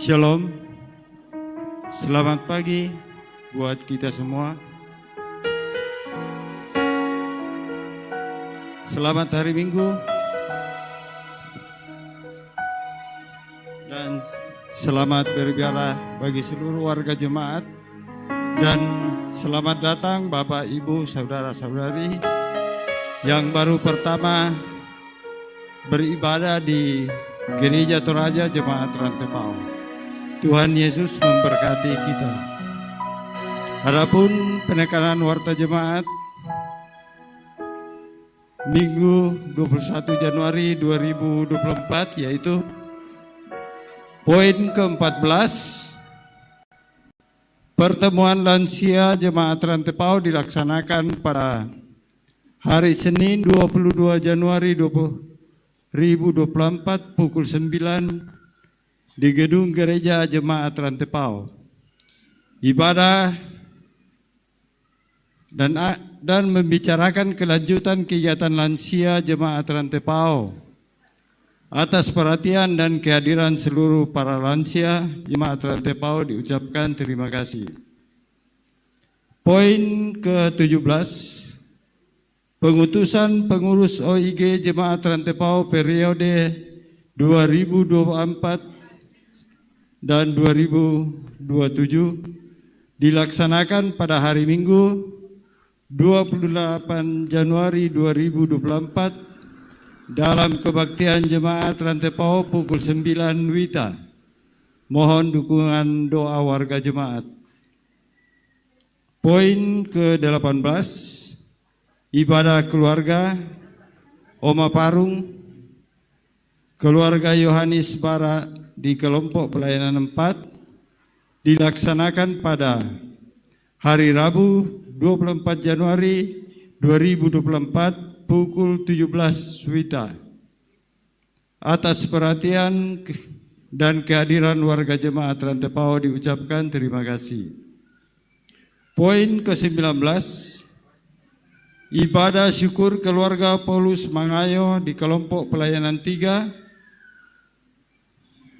Shalom, selamat pagi buat kita semua. Selamat hari Minggu dan selamat beribadah bagi seluruh warga jemaat. Dan selamat datang Bapak, Ibu, Saudara-saudari yang baru pertama beribadah di Gereja Toraja Jemaat Rantepao. Tuhan Yesus memberkati kita. Adapun penekanan warta jemaat Minggu 21 Januari 2024 yaitu poin ke-14, pertemuan lansia Jemaat Rantepao dilaksanakan pada hari Senin 22 Januari 2024 pukul 9 di gedung Gereja Jemaat Rantepao. Ibadah dan membicarakan kelanjutan kegiatan lansia Jemaat Rantepao. Atas perhatian dan kehadiran seluruh para lansia Jemaat Rantepao diucapkan terima kasih. Poin ke-17, pengutusan pengurus OIG Jemaat Rantepao periode 2024 dan 2027 dilaksanakan pada hari Minggu 28 Januari 2024 dalam kebaktian Jemaat Rantepao pukul 9 WITA. Mohon dukungan doa warga jemaat. Poin ke-18, ibadah keluarga Oma Parung, keluarga Yohanes Bara di kelompok pelayanan 4 dilaksanakan pada hari Rabu 24 Januari 2024 pukul 17 WITA. Atas perhatian dan kehadiran warga jemaat Rantepao diucapkan terima kasih. Poin ke-19, ibadah syukur keluarga Paulus Mangayo di kelompok pelayanan 3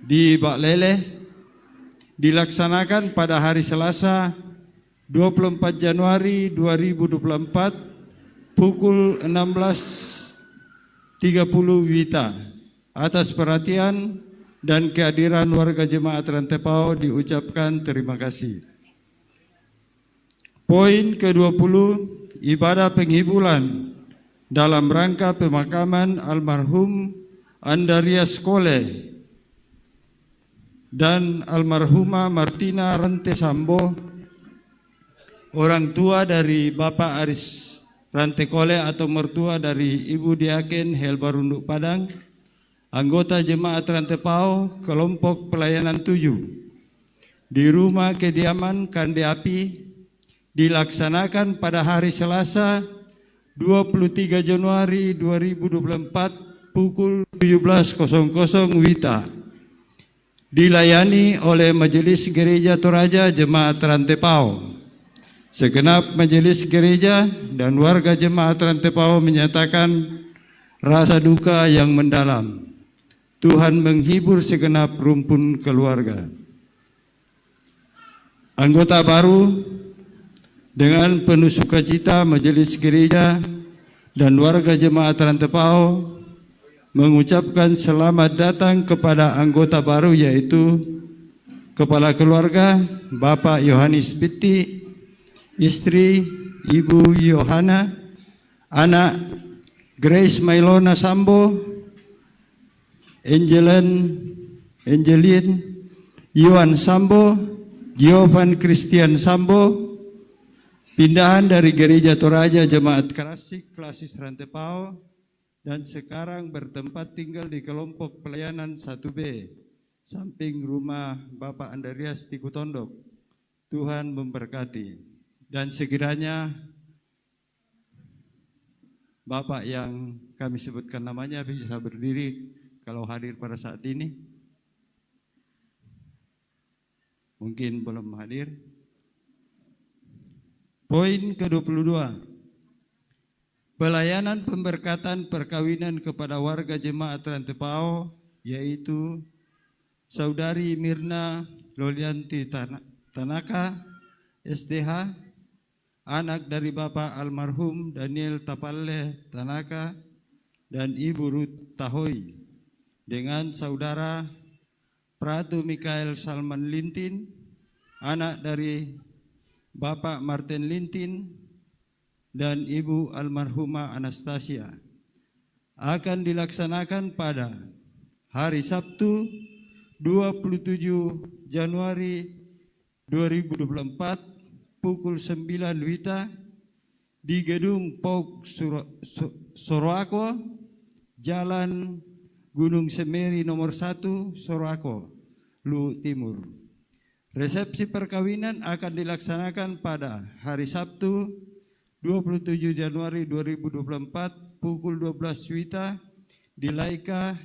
di Baklele dilaksanakan pada hari Selasa 24 Januari 2024 pukul 16.30 WITA. Atas perhatian dan kehadiran warga jemaat Rantepao diucapkan terima kasih. Poin ke-20, ibadah penghiburan dalam rangka pemakaman almarhum Andarias Kole dan almarhumah Martina Rante Sambo, orang tua dari Bapak Aris Rante Kole atau mertua dari Ibu Diaken Helbarunduk Padang, anggota Jemaat Rantepao kelompok pelayanan 7 di rumah kediaman Kande Api dilaksanakan pada hari Selasa 23 Januari 2024 pukul 17.00 WITA. Dilayani oleh Majelis Gereja Toraja Jemaat Rantepao. Segenap majelis gereja dan warga Jemaat Rantepao menyatakan rasa duka yang mendalam. Tuhan menghibur segenap rumpun keluarga. Anggota baru dengan penuh sukacita majelis gereja dan warga Jemaat Rantepao mengucapkan selamat datang kepada anggota baru yaitu Kepala Keluarga Bapak Yohanes Bitti, istri Ibu Yohana, anak Grace Mailona Sambo, Angelin Yohan Sambo, Giovan Christian Sambo, pindahan dari Gereja Toraja Jemaat Klasis Rantepao dan sekarang bertempat tinggal di kelompok pelayanan 1B, samping rumah Bapak Andarias di Kutondok. Tuhan memberkati. Dan sekiranya Bapak yang kami sebutkan namanya bisa berdiri kalau hadir pada saat ini. Mungkin belum hadir. Poin ke-22. Pelayanan pemberkatan perkawinan kepada warga Jemaat Rantepao yaitu Saudari Mirna Lolianti Tanaka, SDH, anak dari Bapak almarhum Daniel Tapalle Tanaka dan Ibu Ruth Tahoi, dengan Saudara Pratu Mikael Salman Lintin, anak dari Bapak Martin Lintin dan Ibu almarhumah Anastasia, akan dilaksanakan pada hari Sabtu 27 Januari 2024 pukul 9 WITA di Gedung POK Sorowako, Jalan Gunung Semeri nomor 1, Sorowako, Lu Timur. Resepsi perkawinan akan dilaksanakan pada hari Sabtu 27 Januari 2024 pukul 12 WITA di Laika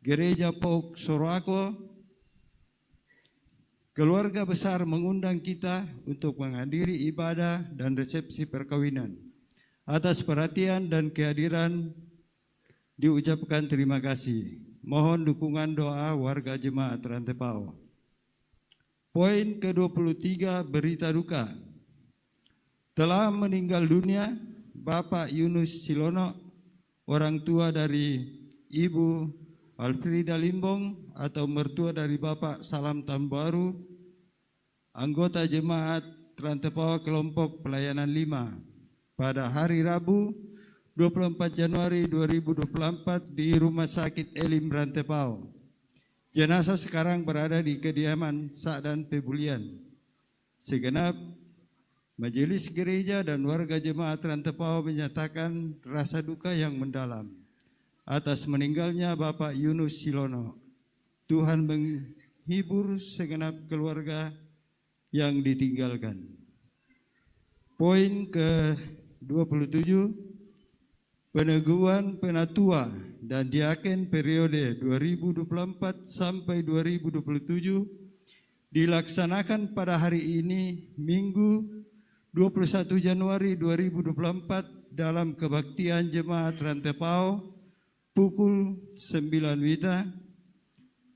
Gereja POK Sorowako. Keluarga besar mengundang kita untuk menghadiri ibadah dan resepsi perkawinan. Atas perhatian dan kehadiran diucapkan terima kasih. Mohon dukungan doa warga jemaat Rantepao. Poin ke-23, berita duka. Telah meninggal dunia Bapak Yunus Silono, orang tua dari Ibu Alfrida Limbong atau mertua dari Bapak Salam Tambaru, anggota jemaat Rantepao kelompok pelayanan 5, pada hari Rabu 24 Januari 2024 di Rumah Sakit Elim Rantepao. Jenazah sekarang berada di kediaman Sa'dan Pebulian. Segenap majelis gereja dan warga jemaat Rantepao menyatakan rasa duka yang mendalam atas meninggalnya Bapak Yunus Silono. Tuhan menghibur segenap keluarga yang ditinggalkan. Poin ke-27, peneguhan penatua dan diaken periode 2024 sampai 2027 dilaksanakan pada hari ini, Minggu 21 Januari 2024 dalam kebaktian jemaat Rantepao pukul 9 WITA.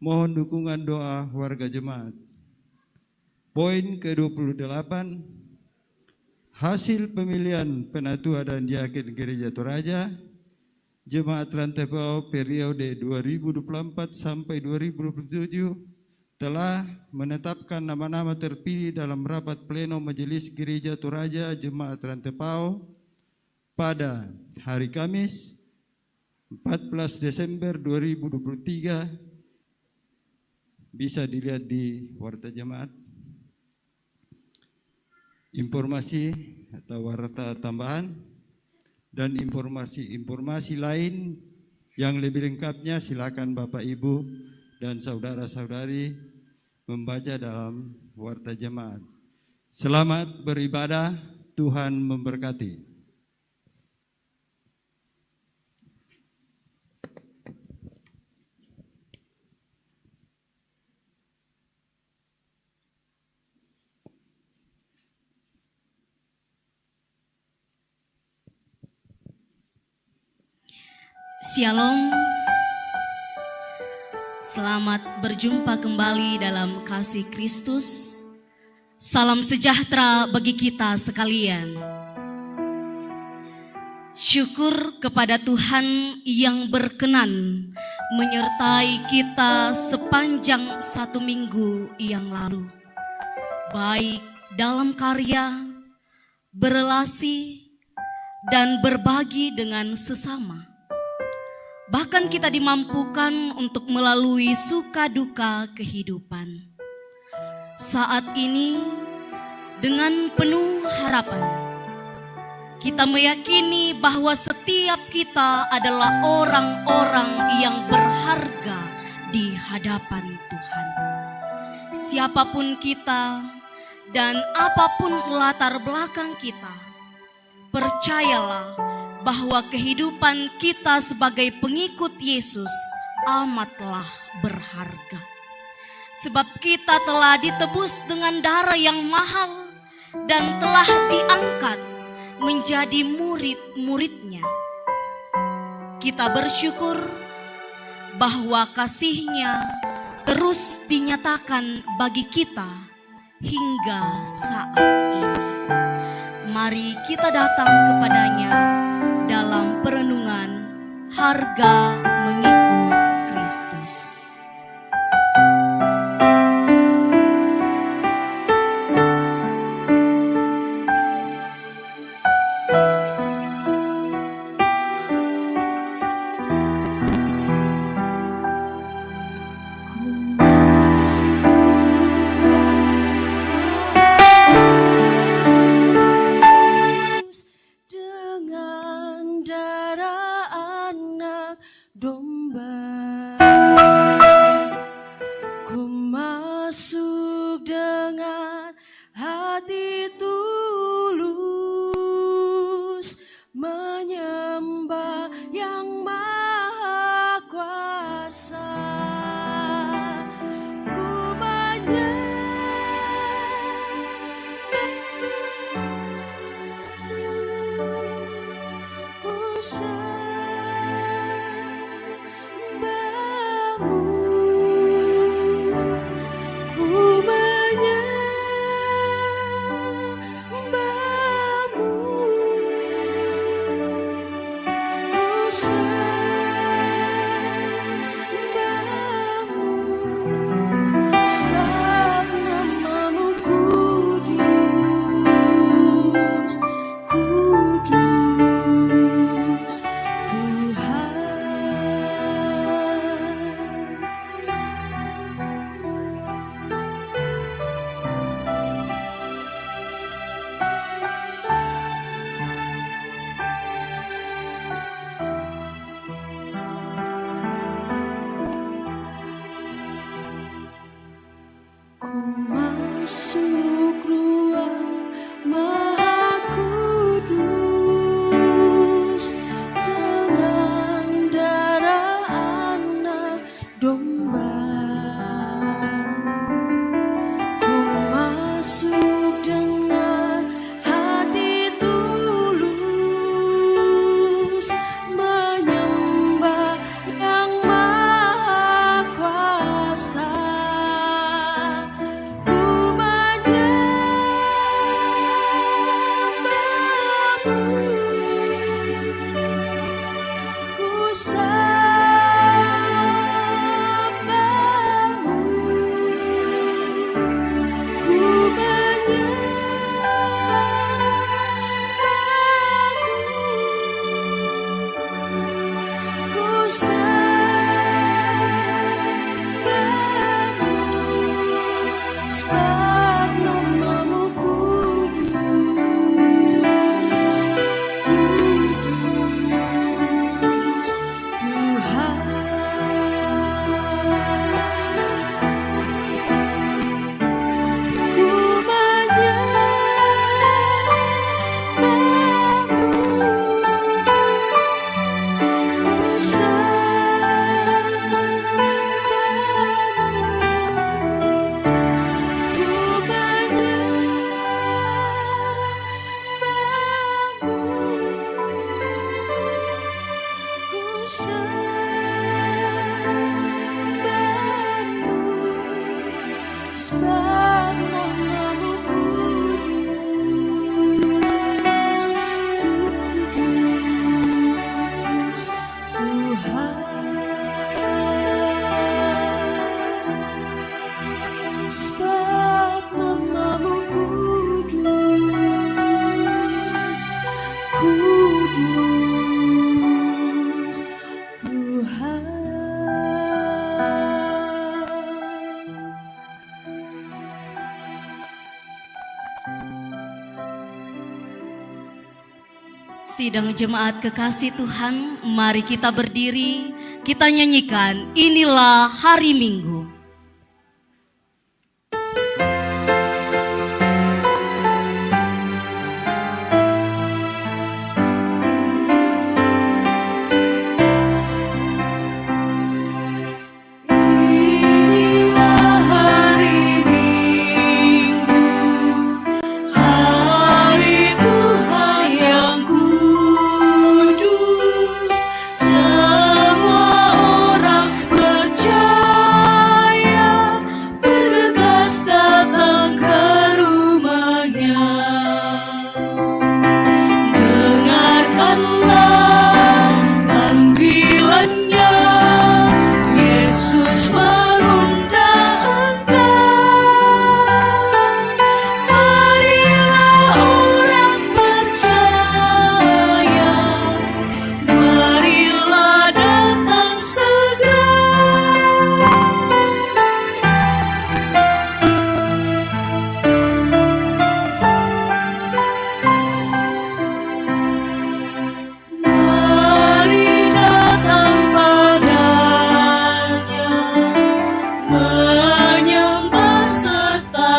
Mohon dukungan doa warga jemaat. Poin ke-28, hasil pemilihan penatua dan diaken Gereja Toraja Jemaat Rantepao periode 2024 sampai 2027 telah menetapkan nama-nama terpilih dalam rapat pleno Majelis Gereja Toraja Jemaat Rantepao pada hari Kamis 14 Desember 2023. Bisa dilihat di warta jemaat. Informasi atau warta tambahan dan informasi lain yang lebih lengkapnya silakan Bapak Ibu dan saudara-saudari membaca dalam warta jemaat. Selamat beribadah, Tuhan memberkati. Shalom, selamat berjumpa kembali dalam kasih Kristus. Salam sejahtera bagi kita sekalian. Syukur kepada Tuhan yang berkenan menyertai kita sepanjang 1 minggu yang lalu, baik dalam karya, berelasi, dan berbagi dengan sesama. Bahkan kita dimampukan untuk melalui suka duka kehidupan. Saat ini dengan penuh harapan, kita meyakini bahwa setiap kita adalah orang-orang yang berharga di hadapan Tuhan. Siapapun kita dan apapun latar belakang kita, percayalah bahwa kehidupan kita sebagai pengikut Yesus amatlah berharga. Sebab kita telah ditebus dengan darah yang mahal dan telah diangkat menjadi murid-muridnya. Kita bersyukur bahwa kasih-Nya terus dinyatakan bagi kita hingga saat ini. Mari kita datang kepadanya dalam perenungan harga mengikut Kristus. Sidang jemaat kekasih Tuhan, mari kita berdiri, kita nyanyikan Inilah Hari Minggu. Semua orang percaya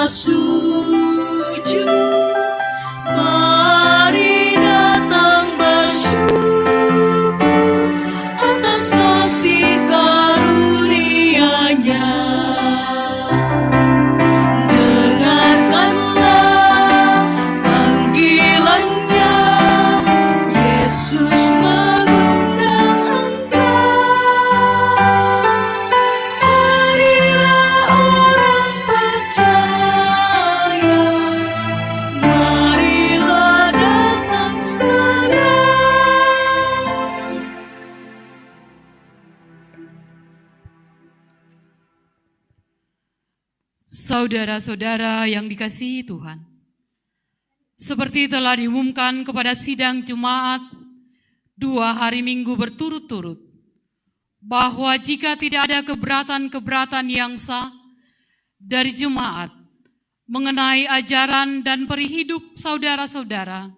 sujud, mari datang bersyukur atas kasih karunia-Nya. Dengarkanlah panggilan-Nya, Yesus mengundang engkau. Marilah orang percaya, marilah datang segera. Saudara-saudara yang dikasihi Tuhan, seperti telah diumumkan kepada sidang jemaat 2 hari Minggu berturut-turut, bahwa jika tidak ada keberatan-keberatan yang sah dari jemaat mengenai ajaran dan perihidup saudara-saudara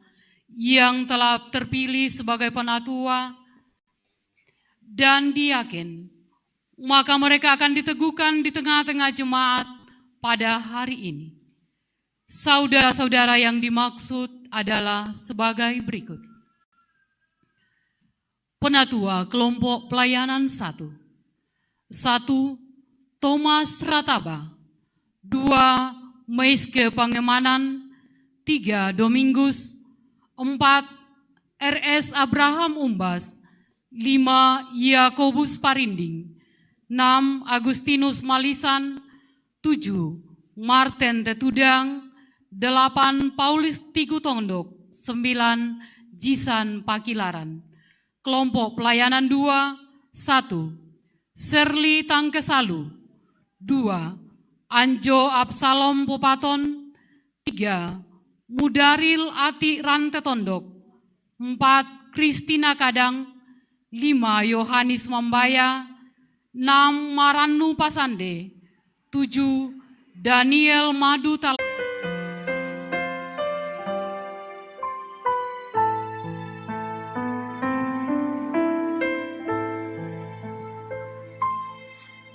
yang telah terpilih sebagai penatua dan diaken, maka mereka akan diteguhkan di tengah-tengah jemaat pada hari ini. Saudara-saudara yang dimaksud adalah sebagai berikut. Penatua kelompok pelayanan 1. 1. Thomas Rataba. 2. Meiske Pangemanan. 3. Domingus. 4. RS Abraham Umbas. 5. Yakobus Parinding. 6. Agustinus Malisan. 7. Martin Tetudang. 8. Paulus Tigu Tondok. 9. Jisan Pakilaran. Kelompok pelayanan 2. 1. Serli Tangkesalu. 2. Anjo Absalom Popaton. 3. Mudaril Ati Rantetondok. 4. Kristina Kadang. 5. Yohanis Mambaya. 6. Maranu Pasande. 7. Daniel Madu Tal.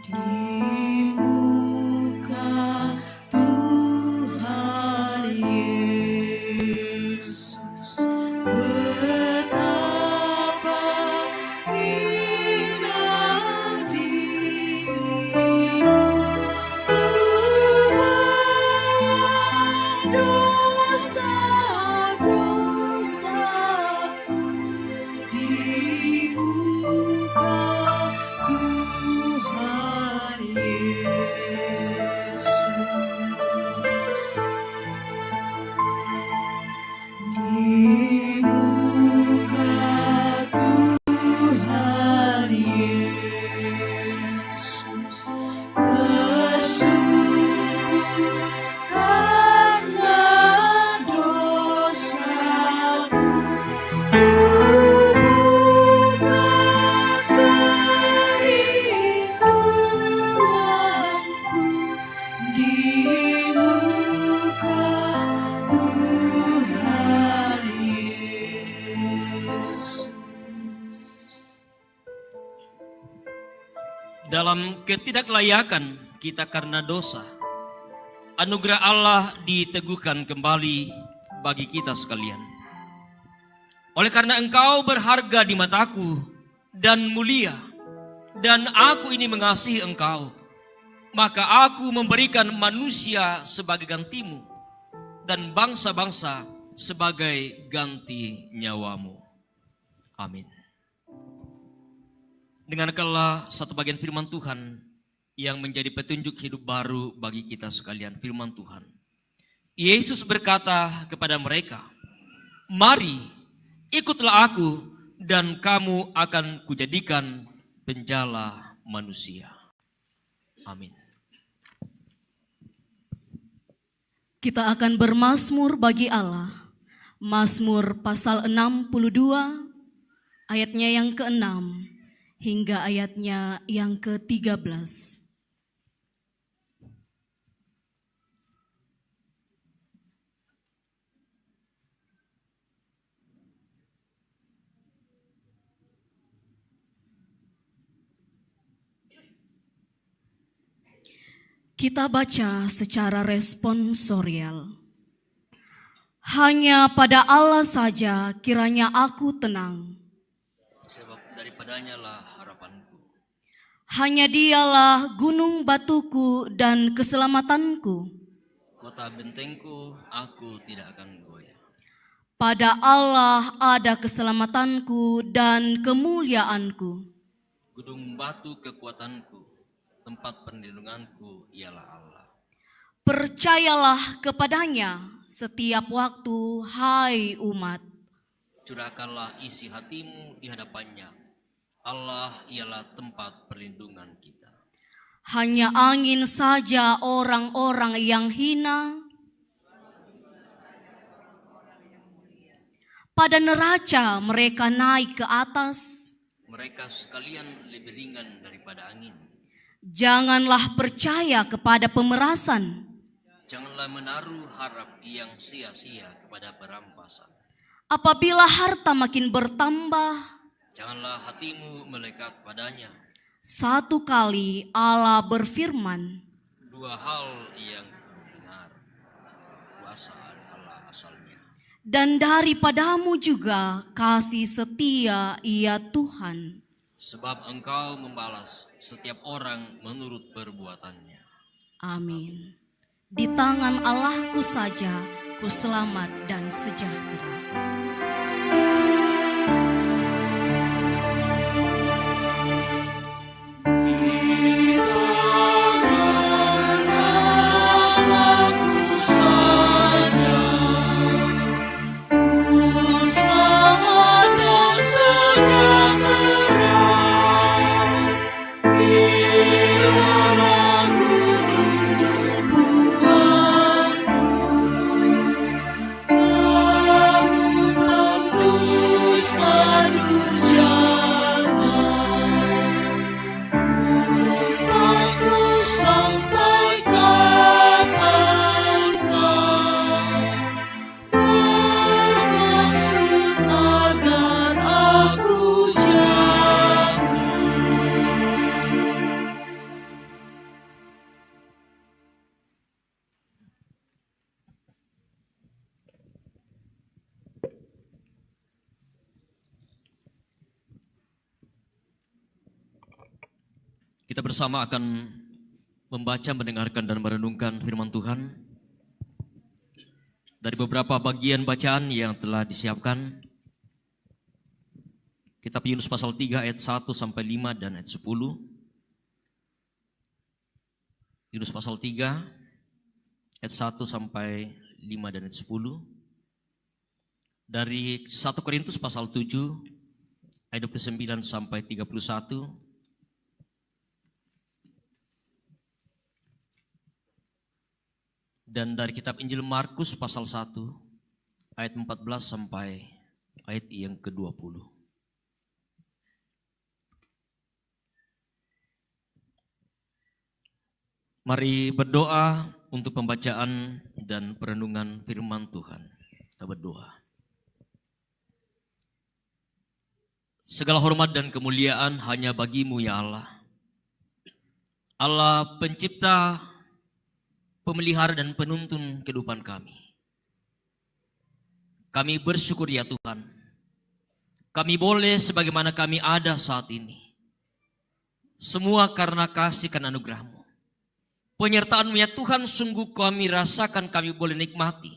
Di muka Tuhan Yesus, betapa hina diriku, ku bawa dosa-dosaku di muka Tuhan Yesus. Di muka Tuhan Yesus bersungguh karena dosaku, ku buka kerinduanku di muka Tuhan Yesus. Dalam ketidaklayakan kita karena dosa, anugerah Allah diteguhkan kembali bagi kita sekalian. Oleh karena engkau berharga di mataku dan mulia, dan aku ini mengasihi engkau, maka aku memberikan manusia sebagai gantimu, dan bangsa-bangsa sebagai ganti nyawamu. Amin. Dengarkanlah satu bagian firman Tuhan yang menjadi petunjuk hidup baru bagi kita sekalian. Firman Tuhan. Yesus berkata kepada mereka, "Mari, ikutlah aku dan kamu akan kujadikan penjala manusia." Amin. Kita akan bermazmur bagi Allah. Mazmur pasal 62, ayatnya yang ke-6 hingga ayatnya yang ke-13. Kita baca secara responsorial. Hanya pada Allah saja kiranya aku tenang. Sebab daripadanya lah harapanku. Hanya dialah gunung batuku dan keselamatanku. Kota bentengku, aku tidak akan goyah. Pada Allah ada keselamatanku dan kemuliaanku. Gunung batu kekuatanku, tempat perlindunganku ialah Allah. Percayalah kepadanya setiap waktu, hai umat. Curahkanlah isi hatimu di hadapannya. Allah ialah tempat perlindungan kita. Hanya angin saja orang-orang yang hina. Pada neraca mereka naik ke atas. Mereka sekalian lebih ringan daripada angin. Janganlah percaya kepada pemerasan. Janganlah menaruh harap yang sia-sia kepada perampasan. Apabila harta makin bertambah, Janganlah hatimu melekat padanya. satu kali Allah berfirman, Dua hal yang benar. Kuasa Allah asalnya. dan daripadamu juga kasih setia ya Tuhan. Sebab engkau membalas setiap orang menurut perbuatannya. Amin. Di tangan Allahku saja ku selamat dan sejahtera. Kita bersama akan membaca, mendengarkan, dan merenungkan firman Tuhan dari beberapa bagian bacaan yang telah disiapkan. Kitab Yunus pasal 3 ayat 1 sampai 5 dan ayat 10. Yunus pasal 3 ayat 1 sampai 5 dan ayat 10. Dari 1 Korintus pasal 7 ayat 29 sampai 31. Dan dari kitab Injil Markus pasal 1 ayat 14 sampai ayat yang ke-20. Mari berdoa untuk pembacaan dan perenungan firman Tuhan. Kita berdoa. Segala hormat dan kemuliaan hanya bagi-Mu ya Allah. Allah pencipta, pemelihara dan penuntun kehidupan kami. Kami bersyukur ya Tuhan. Kami boleh sebagaimana kami ada saat ini. Semua karena kasih dan anugerah-Mu. Penyertaan-Mu ya Tuhan sungguh kami rasakan, kami boleh nikmati.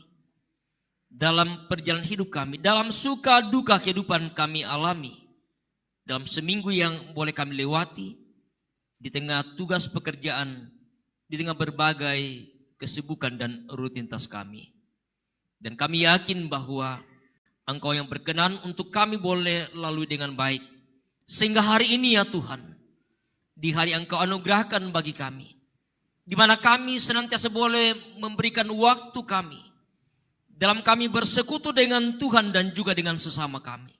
Dalam perjalanan hidup kami, dalam suka duka kehidupan kami alami. Dalam seminggu yang boleh kami lewati, di tengah tugas pekerjaan, di tengah berbagai kesibukan dan rutinitas kami. Dan kami yakin bahwa Engkau yang berkenan untuk kami boleh lalui dengan baik. Sehingga hari ini ya Tuhan, di hari Engkau anugerahkan bagi kami, di mana kami senantiasa boleh memberikan waktu kami dalam kami bersekutu dengan Tuhan dan juga dengan sesama kami.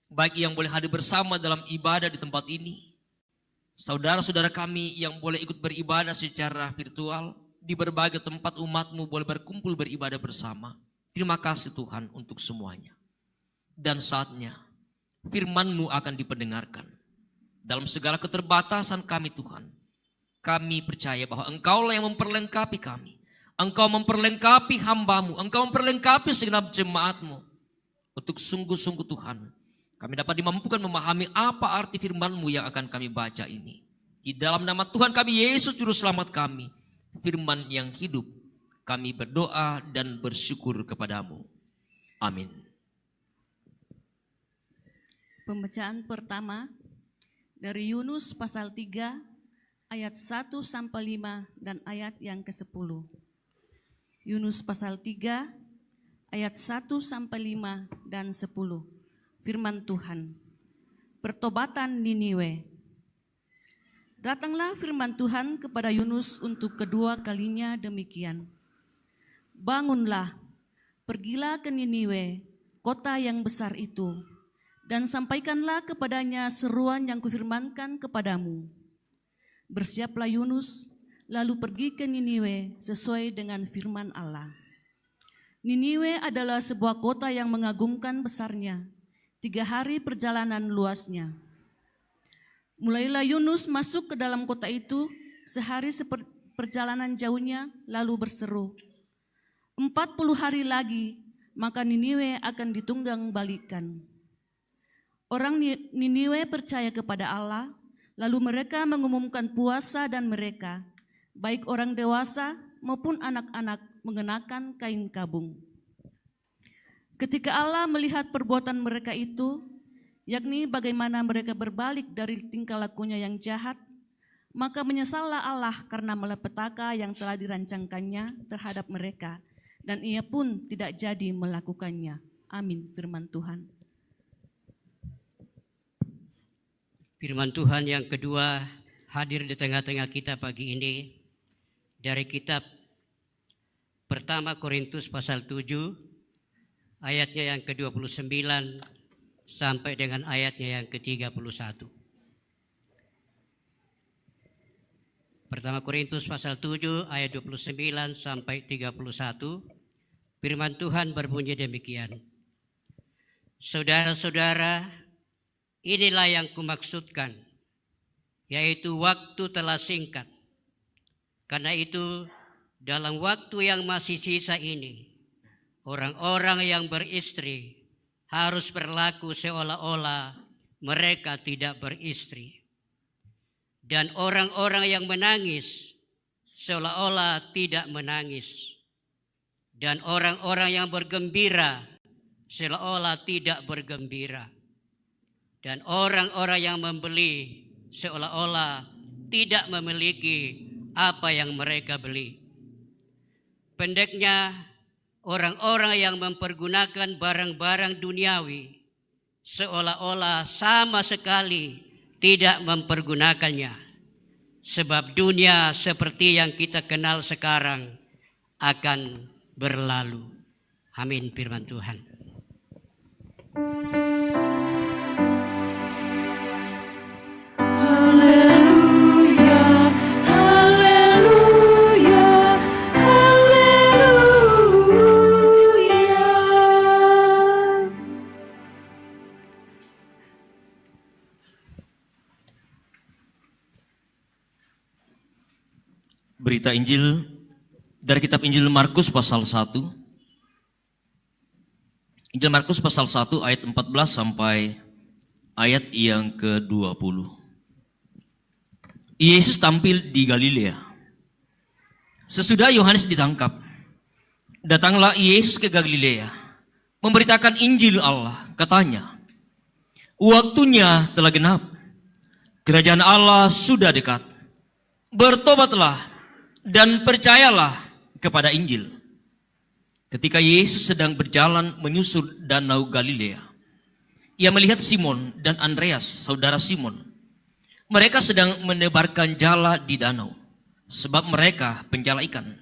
Baik yang boleh hadir bersama dalam ibadah di tempat ini, saudara-saudara kami yang boleh ikut beribadah secara virtual, di berbagai tempat umat-Mu boleh berkumpul beribadah bersama. Terima kasih Tuhan untuk semuanya. Dan saatnya firman-Mu akan dipendengarkan. Dalam segala keterbatasan kami Tuhan, kami percaya bahwa Engkaulah yang memperlengkapi kami. Engkau memperlengkapi hamba-Mu, Engkau memperlengkapi segenap jemaat-Mu. Untuk sungguh-sungguh Tuhan, kami dapat dimampukan memahami apa arti firman-Mu yang akan kami baca ini. Di dalam nama Tuhan kami, Yesus Juru Selamat kami, firman yang hidup, kami berdoa dan bersyukur kepadamu. Amin. Pembacaan pertama dari Yunus pasal 3 ayat 1 sampai 5 dan ayat yang ke-10. Yunus pasal 3 ayat 1 sampai 5 dan 10. Firman Tuhan. Pertobatan Niniwe. Datanglah firman Tuhan kepada Yunus untuk kedua kalinya demikian. Bangunlah, pergilah ke Niniwe, kota yang besar itu, dan sampaikanlah kepadanya seruan yang kufirmankan kepadamu. Bersiaplah Yunus, lalu pergi ke Niniwe sesuai dengan firman Allah. Niniwe adalah sebuah kota yang mengagumkan besarnya, 3 hari perjalanan luasnya. Mulailah Yunus masuk ke dalam kota itu, sehari perjalanan jauhnya, lalu berseru, 40 hari lagi, maka Niniwe akan ditunggang balikan. Orang Niniwe percaya kepada Allah, lalu mereka mengumumkan puasa dan mereka, baik orang dewasa maupun anak-anak, mengenakan kain kabung. Ketika Allah melihat perbuatan mereka itu, yakni bagaimana mereka berbalik dari tingkah lakunya yang jahat, maka menyesallah Allah karena malapetaka yang telah dirancangkannya terhadap mereka, dan ia pun tidak jadi melakukannya. Amin. Firman Tuhan. Firman Tuhan yang kedua hadir di tengah-tengah kita pagi ini dari kitab pertama Korintus pasal 7 ayatnya yang ke-29 sampai dengan ayatnya yang ke-31. Pertama Korintus pasal 7 ayat 29 sampai 31. Firman Tuhan berbunyi demikian. Saudara-saudara, inilah yang kumaksudkan, yaitu waktu telah singkat. Karena itu, dalam waktu yang masih sisa ini, orang-orang yang beristri harus berlaku seolah-olah mereka tidak beristri. Dan orang-orang yang menangis seolah-olah tidak menangis. Dan orang-orang yang bergembira seolah-olah tidak bergembira. Dan orang-orang yang membeli seolah-olah tidak memiliki apa yang mereka beli. Pendeknya, orang-orang yang mempergunakan barang-barang duniawi seolah-olah sama sekali tidak mempergunakannya. Sebab dunia seperti yang kita kenal sekarang akan berlalu. Amin. Firman Tuhan. Berita Injil dari kitab Injil Markus pasal 1. Injil Markus pasal 1 ayat 14 sampai ayat yang ke-20. Yesus tampil di Galilea. Sesudah Yohanes ditangkap, datanglah Yesus ke Galilea, memberitakan Injil Allah. Katanya, waktunya telah genap, kerajaan Allah sudah dekat. Bertobatlah dan percayalah kepada Injil. Ketika Yesus sedang berjalan menyusur danau Galilea, ia melihat Simon dan Andreas, saudara Simon. Mereka sedang menebarkan jala di danau, sebab mereka penjala ikan.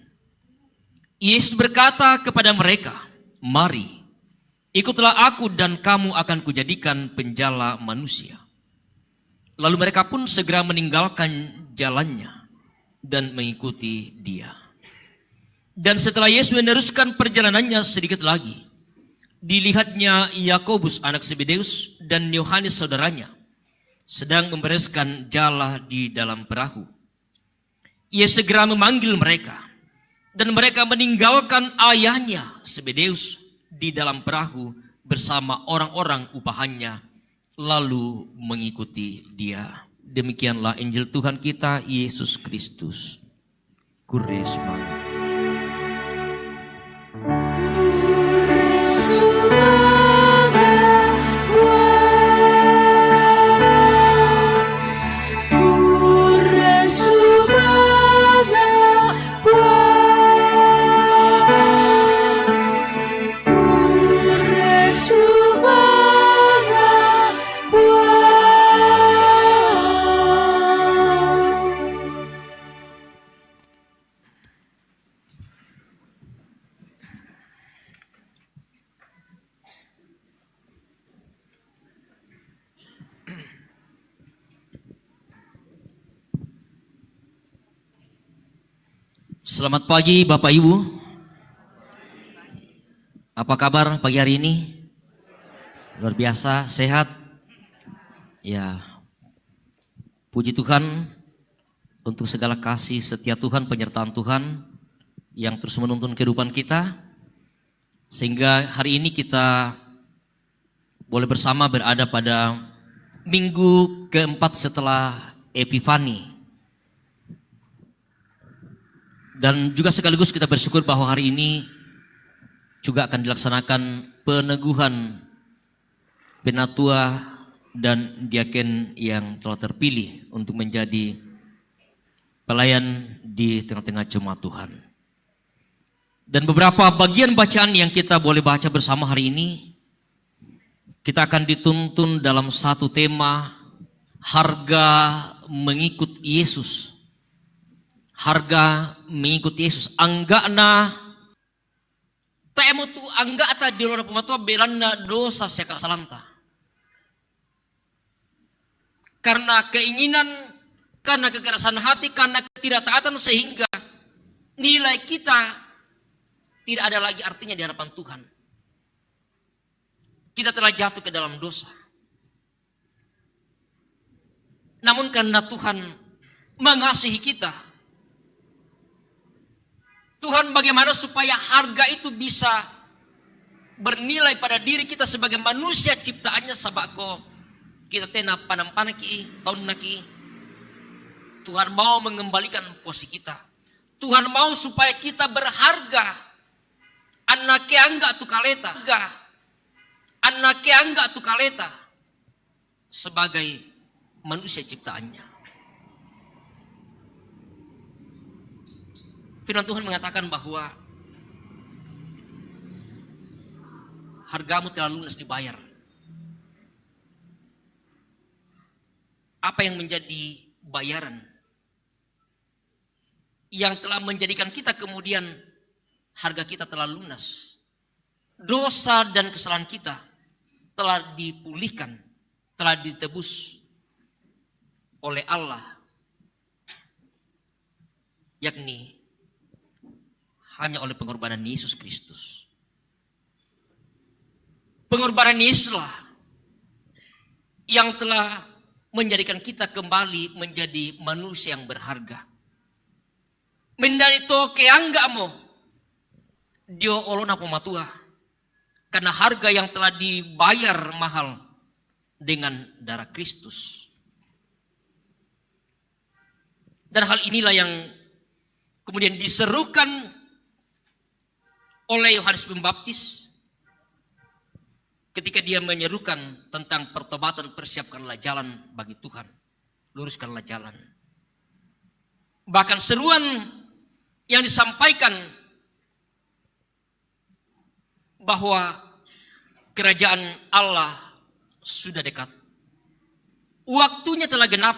Yesus berkata kepada mereka, "Mari, ikutlah aku dan kamu akan kujadikan penjala manusia." Lalu mereka pun segera meninggalkan jalannya dan mengikuti dia. Dan setelah Yesus meneruskan perjalanannya sedikit lagi, dilihatnya Yakobus anak Zebedeus dan Yohanes saudaranya sedang membereskan jala di dalam perahu. ia segera memanggil mereka. Dan mereka meninggalkan ayahnya Zebedeus di dalam perahu bersama orang-orang upahannya, lalu mengikuti dia. Demikianlah Injil Tuhan kita Yesus Kristus. Kuresma. Selamat pagi Bapak Ibu. Apa kabar pagi hari ini? Luar biasa, sehat? Ya, puji Tuhan untuk segala kasih setia Tuhan, penyertaan Tuhan yang terus menuntun kehidupan kita. Sehingga hari ini kita boleh bersama berada pada minggu keempat setelah Epifani. Dan juga sekaligus kita bersyukur bahwa hari ini juga akan dilaksanakan peneguhan penatua dan diaken yang telah terpilih untuk menjadi pelayan di tengah-tengah jemaat Tuhan. Dan beberapa bagian bacaan yang kita boleh baca bersama hari ini, kita akan dituntun dalam satu tema, harga mengikut Yesus. Harga mengikut Yesus. Anggakna taemutu anggakta di luar pematua belanda dosa seka salanta. Karena keinginan, karena kekerasan hati, karena ketidaktaatan sehingga nilai kita tidak ada lagi artinya di hadapan Tuhan. Kita telah jatuh ke dalam dosa. Namun karena Tuhan mengasihi kita, Tuhan bagaimana supaya harga itu bisa bernilai pada diri kita sebagai manusia ciptaannya sabako kita tena panampanaki tahun naki. Tuhan mau mengembalikan posisi kita. Tuhan mau supaya kita berharga. Anake angga tu kaleta. Anake angga tu kaleta sebagai manusia ciptaannya. Firman Tuhan mengatakan bahwa hargamu telah lunas dibayar. Apa yang menjadi bayaran yang telah menjadikan kita kemudian harga kita telah lunas? Dosa dan kesalahan kita telah dipulihkan, telah ditebus oleh Allah, yakni hanya oleh pengorbanan Yesus Kristus. Pengorbanan Yesuslah yang telah menjadikan kita kembali menjadi manusia yang berharga. Mendarito keanggamo dio olona pematua, karena harga yang telah dibayar mahal dengan darah Kristus. Dan hal inilah yang kemudian diserukan oleh Yohanes Pembaptis ketika dia menyerukan tentang pertobatan, persiapkanlah jalan bagi Tuhan, luruskanlah jalan. Bahkan seruan yang disampaikan bahwa kerajaan Allah sudah dekat, waktunya telah genap,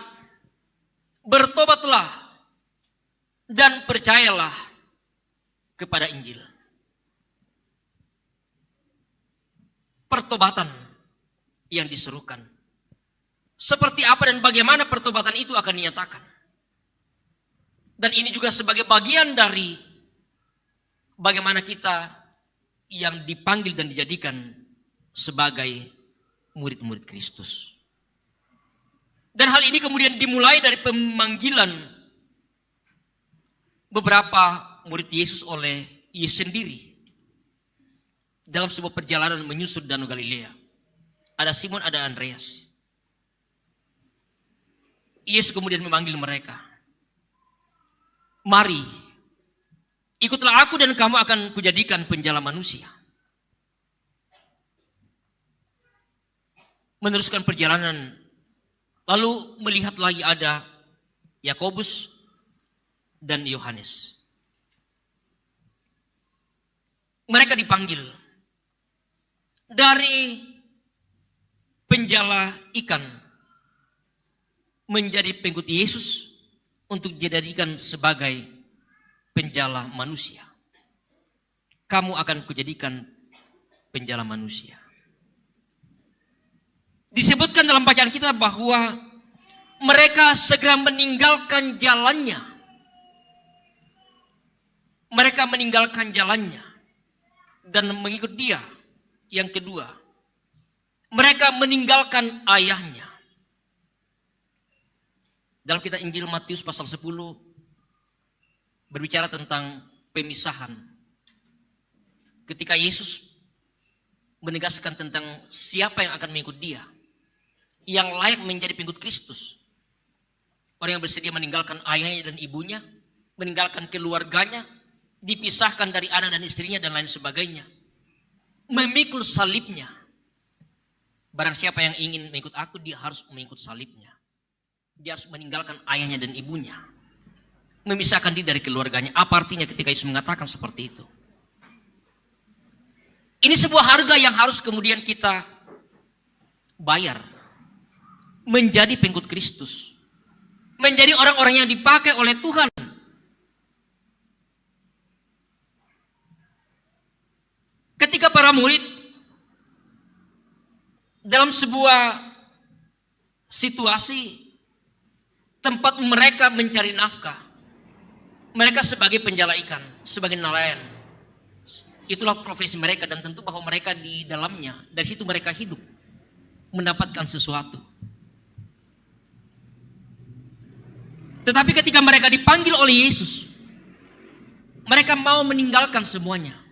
bertobatlah dan percayalah kepada Injil. Pertobatan yang diserukan. Seperti apa dan bagaimana pertobatan itu akan dinyatakan. Dan ini juga sebagai bagian dari bagaimana kita yang dipanggil dan dijadikan sebagai murid-murid Kristus. Dan hal ini kemudian dimulai dari pemanggilan beberapa murid Yesus oleh Yesus sendiri dalam sebuah perjalanan menyusur Danau Galilea. Ada Simon, ada Andreas. Yesus kemudian memanggil mereka. Mari, ikutlah aku dan kamu akan kujadikan penjala manusia. Meneruskan perjalanan, lalu melihat lagi ada Yakobus dan Yohanes. Mereka dipanggil dari penjala ikan menjadi pengikut Yesus untuk dijadikan sebagai penjala manusia. Kamu akan kujadikan penjala manusia. Disebutkan dalam bacaan kita bahwa mereka segera meninggalkan jalannya. Mereka meninggalkan jalannya dan mengikut dia. Yang kedua, mereka meninggalkan ayahnya. Dalam kitab Injil Matius pasal 10 berbicara tentang pemisahan. Ketika Yesus menegaskan tentang siapa yang akan mengikut dia, yang layak menjadi pengikut Kristus. Orang yang bersedia meninggalkan ayahnya dan ibunya, meninggalkan keluarganya, dipisahkan dari anak dan istrinya dan lain sebagainya. Memikul salibnya. Barang siapa yang ingin mengikut aku, dia harus mengikut salibnya. Dia harus meninggalkan ayahnya dan ibunya. Memisahkan diri dari keluarganya. Apa artinya ketika Yesus mengatakan seperti itu? Ini sebuah harga yang harus kemudian kita bayar. Menjadi pengikut Kristus. Menjadi orang-orang yang dipakai oleh Tuhan. Ketika para murid dalam sebuah situasi tempat mereka mencari nafkah, mereka sebagai penjala ikan, sebagai nelayan, itulah profesi mereka dan tentu bahwa mereka di dalamnya, dari situ mereka hidup, mendapatkan sesuatu. Tetapi ketika mereka dipanggil oleh Yesus, mereka mau meninggalkan semuanya.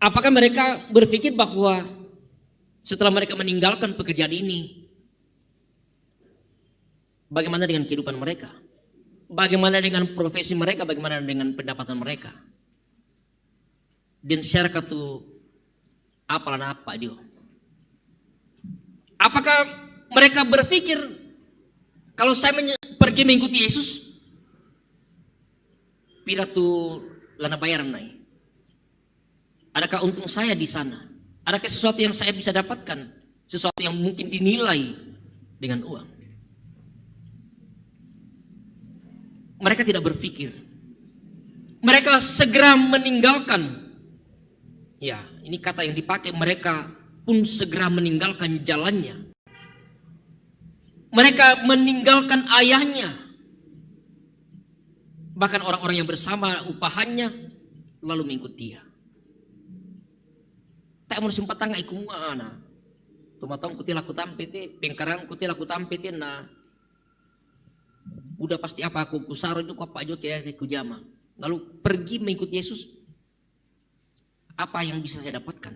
Apakah mereka berpikir bahwa setelah mereka meninggalkan pekerjaan ini, bagaimana dengan kehidupan mereka? Bagaimana dengan profesi mereka? Bagaimana dengan pendapatan mereka? Dan syarikat itu apalan apa dia? Apakah mereka berpikir kalau saya pergi mengikuti Yesus, pira tu lana bayar naik? Adakah untung saya di sana? Adakah sesuatu yang saya bisa dapatkan? Sesuatu yang mungkin dinilai dengan uang? Mereka tidak berpikir. Mereka segera meninggalkan. Ya, ini kata yang dipakai. Mereka pun segera meninggalkan jalannya. Mereka meninggalkan ayahnya. Bahkan orang-orang yang bersama upahannya lalu mengikut dia. Tak mau sempat tangga iku mana. Tumatong kuti laku tampete, pengkarang kuti laku tampete na. Udah pasti apa aku kusaro itu apa aja kayak kujama. Lalu pergi mengikuti Yesus. Apa yang bisa saya dapatkan?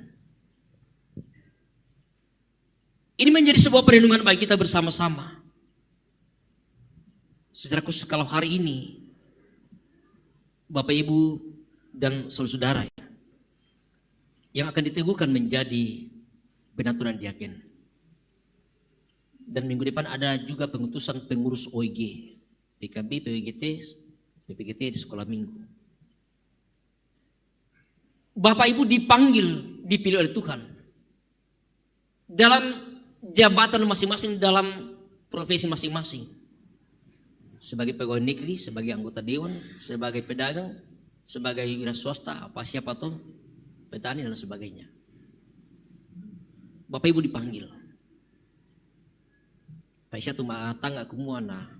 Ini menjadi sebuah perlindungan bagi kita bersama-sama. Secara khusus kalau hari ini Bapak Ibu dan saudara yang akan diteguhkan menjadi penaturan diaken. Dan minggu depan ada juga pengutusan pengurus OIG, PKB, PWGT, PPGT di sekolah minggu. Bapak Ibu dipanggil, dipilih oleh Tuhan. Dalam jabatan masing-masing, dalam profesi masing-masing. Sebagai pegawai negeri, sebagai anggota dewan, sebagai pedagang, sebagai wira swasta, apa siapa tuh, petani dan sebagainya. Bapak Ibu dipanggil. Taisya tu matang aku muana.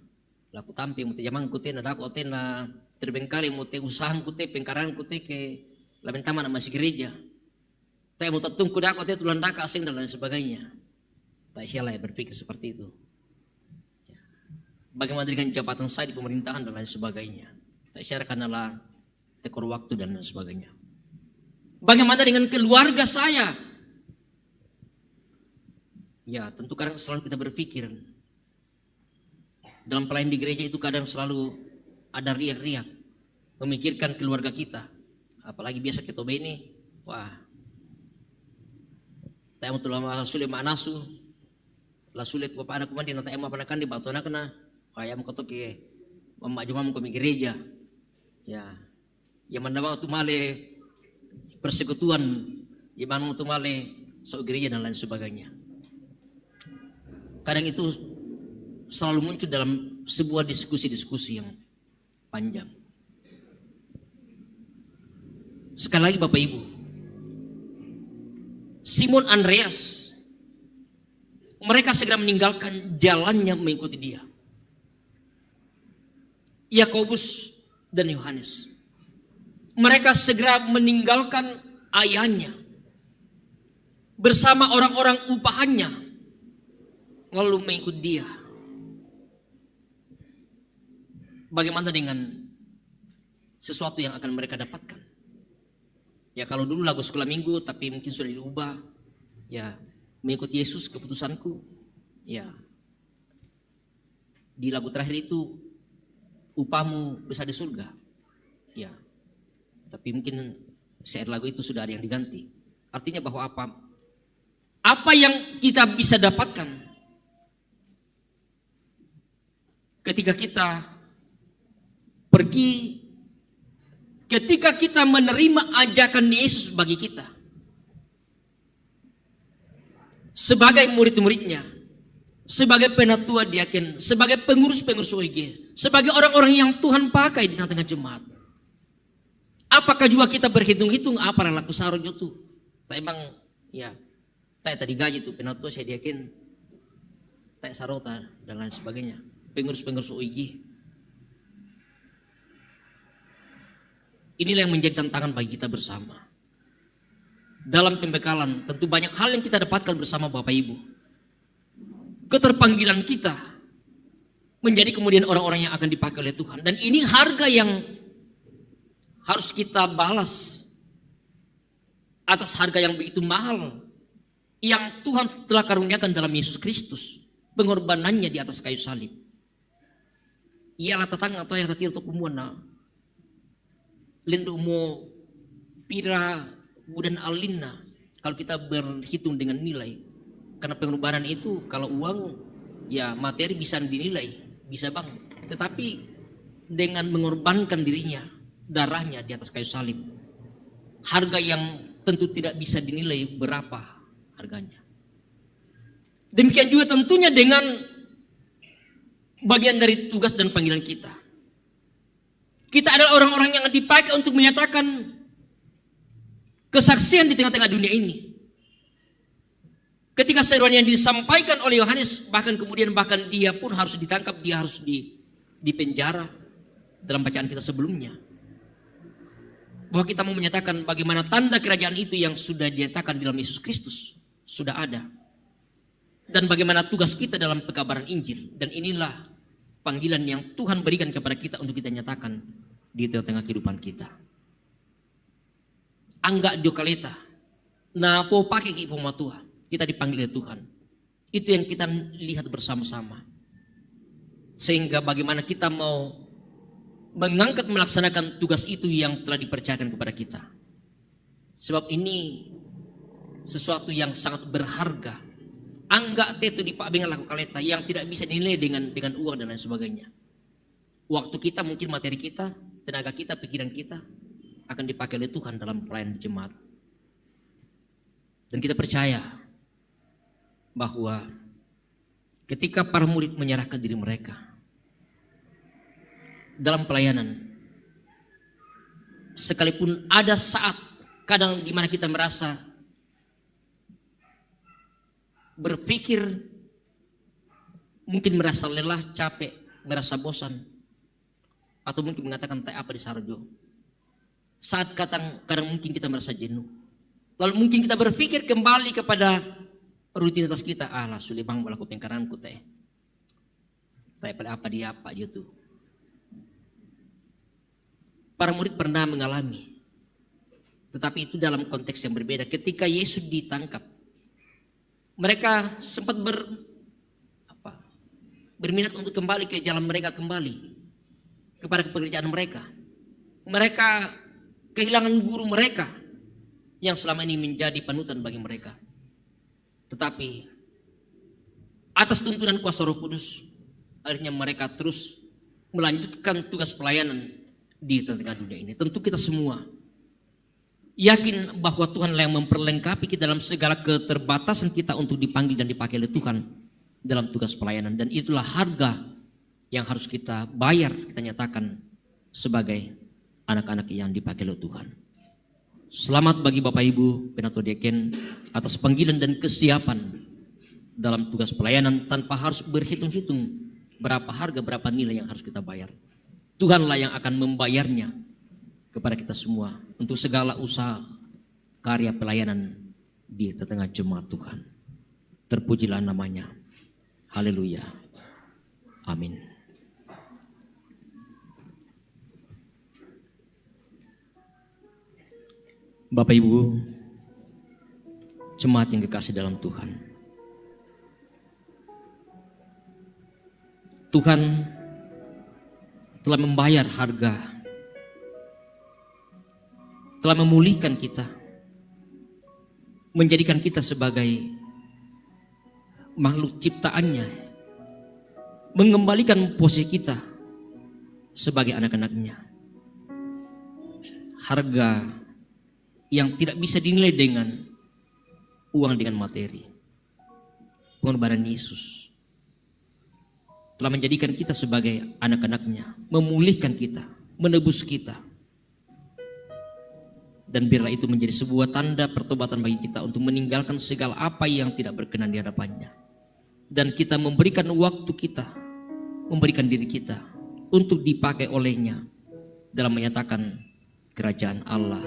Laku tampi muti jamang kute na dako te na terbengkali muti usahan kute pengkaran kute ke lamen taman masih gereja. Tay muti tungku dako te tulan daka asing dan lain sebagainya. Taisya lah berpikir seperti itu. Bagaimana dengan jabatan saya di pemerintahan dan lain sebagainya. Tak share karena tekor waktu dan lain sebagainya. Bagaimana dengan keluarga saya? Ya, tentu kadang selalu kita berpikir. Dalam pelayan di gereja itu kadang selalu ada riak-riak. Memikirkan keluarga kita. Apalagi biasa kita ini. Wah. Tayo tuh lama sulit manasu. La sulit bapak anak kumandi na tayo mapanakan di batu anak na. Kaya mo kotok mama jumam ko mi gereja. Ya. Ya mandama tumale persekutuan, ya mana tumale so gereja dan lain sebagainya. Kadang itu selalu muncul dalam sebuah diskusi-diskusi yang panjang. Sekali lagi Bapak Ibu, Simon Andreas, mereka segera meninggalkan jalannya mengikuti dia. Yakobus dan Yohanes, mereka segera meninggalkan ayahnya bersama orang-orang upahannya, lalu mengikut dia. Bagaimana dengan sesuatu yang akan mereka dapatkan? Ya kalau dulu lagu sekolah minggu tapi mungkin sudah diubah. Ya mengikut Yesus keputusanku. Ya di lagu terakhir itu upahmu besar di surga. Ya tapi mungkin syair lagu itu sudah ada yang diganti. Artinya bahwa apa? Apa yang kita bisa dapatkan ketika kita pergi, ketika kita menerima ajakan Yesus bagi kita sebagai murid-muridnya, sebagai penatua diaken, sebagai pengurus-pengurus OIG, sebagai orang-orang yang Tuhan pakai di tengah-tengah jemaat. Apakah juga kita berhitung-hitung apa yang laku sarojo tuh? Tak emang ya, tak tadi gaji tuh penatua saya diaken, tak sarota dan lain sebagainya. Pengurus-pengurus OIG. Inilah yang menjadi tantangan bagi kita bersama. Dalam pembekalan tentu banyak hal yang kita dapatkan bersama Bapak Ibu. Keterpanggilan kita menjadi kemudian orang-orang yang akan dipakai oleh Tuhan. Dan ini harga yang harus kita balas atas harga yang begitu mahal yang Tuhan telah karuniakan dalam Yesus Kristus. Pengorbanannya di atas kayu salib. Ialah tatang atau yang tatir untuk umuan Lindu mo pira budan alina kalau kita berhitung dengan nilai, karena pengorbanan itu kalau uang ya materi bisa dinilai, bisa bang, tetapi dengan mengorbankan dirinya, darahnya di atas kayu salib, harga yang tentu tidak bisa dinilai berapa harganya. Demikian juga tentunya dengan bagian dari tugas dan panggilan kita. Kita adalah orang-orang yang dipakai untuk menyatakan kesaksian di tengah-tengah dunia ini. Ketika seruan yang disampaikan oleh Yohanes, bahkan dia pun harus ditangkap, dia harus dipenjara dalam bacaan kita sebelumnya. Bahwa kita mau menyatakan bagaimana tanda kerajaan itu yang sudah dinyatakan dalam Yesus Kristus sudah ada. Dan bagaimana tugas kita dalam pekabaran Injil. Dan inilah panggilan yang Tuhan berikan kepada kita untuk kita nyatakan di tengah-tengah kehidupan kita. Angga jokaleta, na po pakai ki pematua, kita dipanggil oleh Tuhan. Itu yang kita lihat bersama-sama. Sehingga bagaimana kita mau mengangkat melaksanakan tugas itu yang telah dipercayakan kepada kita. Sebab ini sesuatu yang sangat berharga. Angga tetu di pabengan laku kaleta yang tidak bisa dinilai dengan uang dan lain sebagainya. Waktu kita, mungkin materi kita, tenaga kita, pikiran kita akan dipakai oleh Tuhan dalam pelayanan jemaat. Dan kita percaya bahwa ketika para murid menyerahkan diri mereka dalam pelayanan, sekalipun ada saat kadang di mana kita merasa berpikir, mungkin merasa lelah, capek, merasa bosan, atau mungkin mengatakan tak apa di sarjo. Saat kadang mungkin kita merasa jenuh, lalu mungkin kita berpikir kembali kepada rutinitas kita. Lah sulit bang melakukan pengkaranku teh. Tapi pada apa dia tuh. Para murid pernah mengalami, tetapi itu dalam konteks yang berbeda. Ketika Yesus ditangkap, mereka sempat berminat untuk kembali ke jalan mereka, kembali kepada pekerjaan mereka. Mereka kehilangan guru mereka yang selama ini menjadi panutan bagi mereka. Tetapi atas tuntunan kuasa Roh Kudus, akhirnya mereka terus melanjutkan tugas pelayanan di tengah dunia ini. Tentu kita semua yakin bahwa Tuhan yang memperlengkapi kita dalam segala keterbatasan kita untuk dipanggil dan dipakai oleh Tuhan dalam tugas pelayanan. Dan itulah harga yang harus kita bayar, kita nyatakan sebagai anak-anak yang dipakai oleh Tuhan. Selamat bagi Bapak Ibu Penatua Diaken atas panggilan dan kesiapan dalam tugas pelayanan tanpa harus berhitung-hitung berapa harga, berapa nilai yang harus kita bayar. Tuhanlah yang akan membayarnya kepada kita semua untuk segala usaha karya pelayanan di tengah jemaat Tuhan. Terpujilah namanya. Haleluya. Amin. Bapak Ibu, jemaat yang kekasih dalam Tuhan. Tuhan telah membayar harga, telah memulihkan kita, menjadikan kita sebagai makhluk ciptaannya, mengembalikan posisi kita sebagai anak-anaknya. Harga yang tidak bisa dinilai dengan uang, dengan materi. Pengorbanan Yesus telah menjadikan kita sebagai anak-anaknya, memulihkan kita, menebus kita. Dan biarlah itu menjadi sebuah tanda pertobatan bagi kita untuk meninggalkan segala apa yang tidak berkenan di hadapannya. Dan kita memberikan waktu kita, memberikan diri kita untuk dipakai olehnya dalam menyatakan kerajaan Allah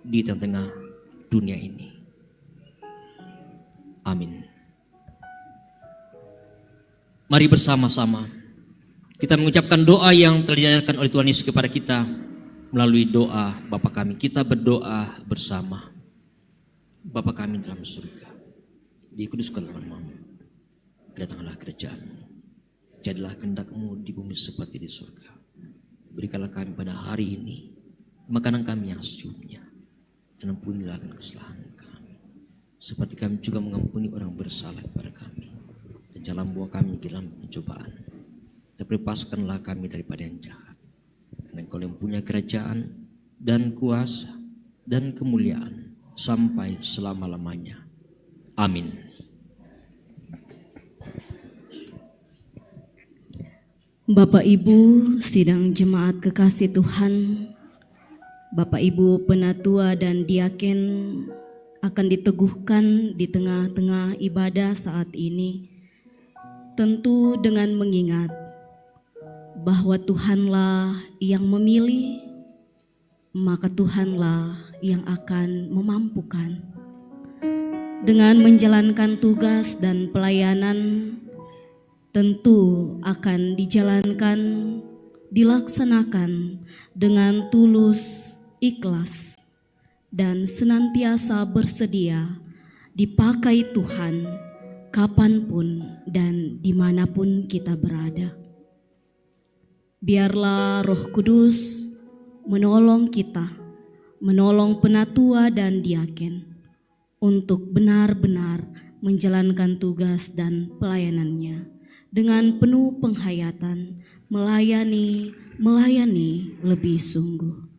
di tengah-tengah dunia ini. Amin. Mari bersama-sama kita mengucapkan doa yang telah diajarkan oleh Tuhan Yesus kepada kita melalui doa Bapa kami. Kita berdoa bersama. Bapa kami dalam surga, dikuduskanlah namamu, datanglah kerajaan-Mu, jadilah kehendak-Mu di bumi seperti di surga. Berikanlah kami pada hari ini makanan kami yang secukupnya, dan ampunilah kesalahan kami, seperti kami juga mengampuni orang bersalah kepada kami. Dan jangan bawa kami dalam pencobaan, tapi lepaskanlah kami daripada yang jahat. Karena Engkau yang punya kerajaan dan kuasa dan kemuliaan sampai selama-lamanya. Amin. Bapak Ibu sidang jemaat kekasih Tuhan, Bapak Ibu penatua dan diaken akan diteguhkan di tengah-tengah ibadah saat ini, tentu dengan mengingat bahwa Tuhanlah yang memilih, maka Tuhanlah yang akan memampukan. Dengan menjalankan tugas dan pelayanan tentu akan dijalankan, dilaksanakan dengan tulus, ikhlas, dan senantiasa bersedia dipakai Tuhan kapanpun dan dimanapun kita berada. Biarlah Roh Kudus menolong kita, menolong penatua dan diaken untuk benar-benar menjalankan tugas dan pelayanannya dengan penuh penghayatan, melayani lebih sungguh.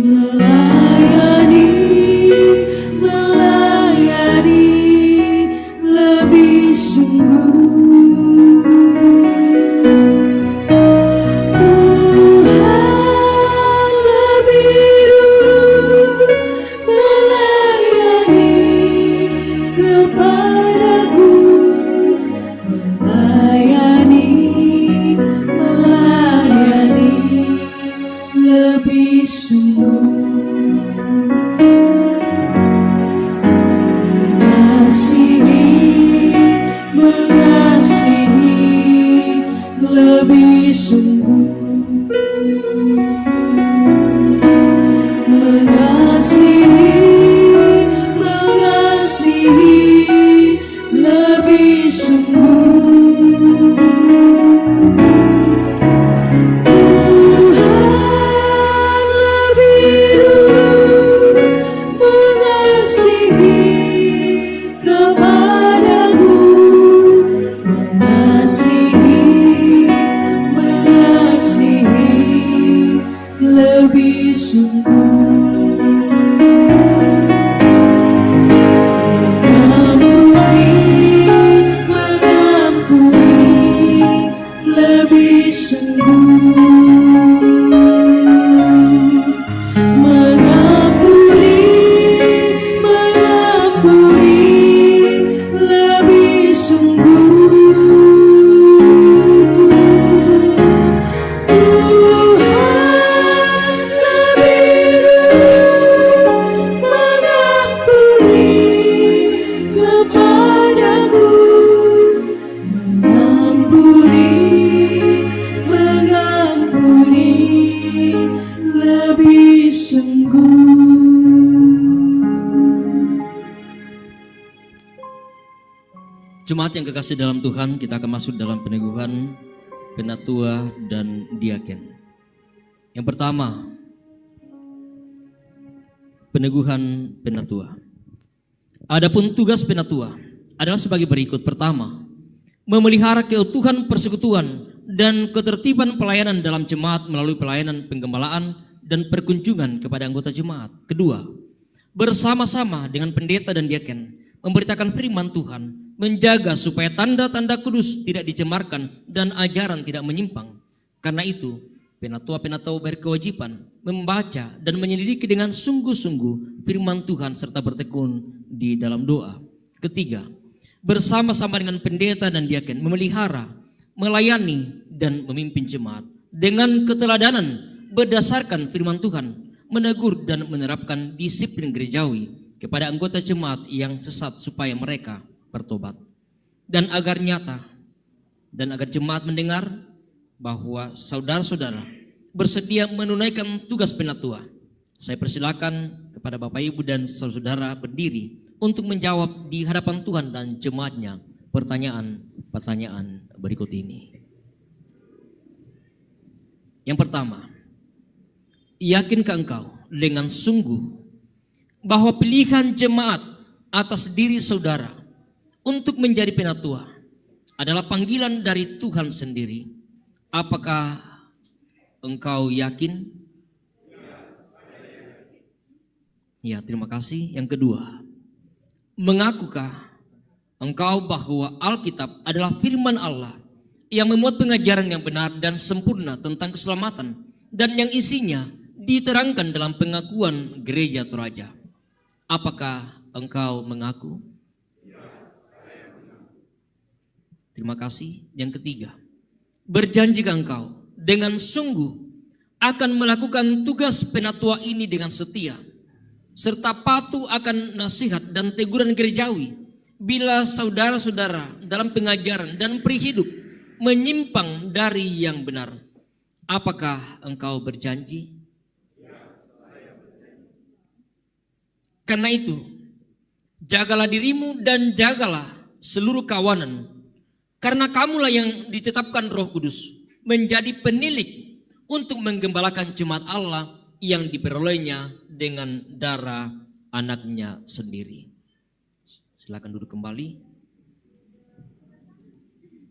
Melayani lebih sungguh. lebih sungguh mengasihi lebih sungguh mengasihi lebih sungguh. Tuhan lebih dulu mengasihi kepadaku, mengasihi lebih sungguh. Mengampuni lebih sungguh. Mengampuni lebih sungguh. Tuhan lebih dulu mengampuni kepadaku, mengampuni lebih sungguh. Jemaat yang kekasih dalam Tuhan, kita akan masuk dalam peneguhan penatua dan diaken. Yang pertama, peneguhan penatua. Adapun tugas penatua adalah sebagai berikut. Pertama, memelihara keutuhan persekutuan dan ketertiban pelayanan dalam jemaat melalui pelayanan penggembalaan dan perkunjungan kepada anggota jemaat. Kedua, bersama-sama dengan pendeta dan diaken memberitakan firman Tuhan, menjaga supaya tanda-tanda kudus tidak dicemarkan dan ajaran tidak menyimpang. Karena itu, penatua-penatua berkewajiban membaca dan menyelidiki dengan sungguh-sungguh firman Tuhan serta bertekun di dalam doa. Ketiga, bersama-sama dengan pendeta dan diaken memelihara, melayani dan memimpin jemaat dengan keteladanan berdasarkan firman Tuhan, menegur dan menerapkan disiplin gerejawi kepada anggota jemaat yang sesat supaya mereka bertobat. Dan agar nyata dan agar jemaat mendengar bahwa saudara-saudara bersedia menunaikan tugas penatua. Saya persilakan kepada Bapak Ibu dan saudara berdiri untuk menjawab di hadapan Tuhan dan jemaatnya pertanyaan-pertanyaan berikut ini. Yang pertama, yakinkah engkau dengan sungguh bahwa pilihan jemaat atas diri saudara untuk menjadi penatua adalah panggilan dari Tuhan sendiri? Apakah engkau yakin? Ya, terima kasih. Yang kedua, mengakukah engkau bahwa Alkitab adalah firman Allah yang memuat pengajaran yang benar dan sempurna tentang keselamatan dan yang isinya diterangkan dalam pengakuan gereja Toraja? Apakah engkau mengaku? Terima kasih. Yang ketiga, berjanjikah engkau dengan sungguh akan melakukan tugas penatua ini dengan setia, serta patuh akan nasihat dan teguran gerejawi bila saudara-saudara dalam pengajaran dan prihidup menyimpang dari yang benar? Apakah engkau berjanji? Karena itu, jagalah dirimu dan jagalah seluruh kawanan, karena kamulah yang ditetapkan Roh Kudus menjadi penilik untuk menggembalakan jemaat Allah yang diperolehnya dengan darah anaknya sendiri. Silakan duduk kembali.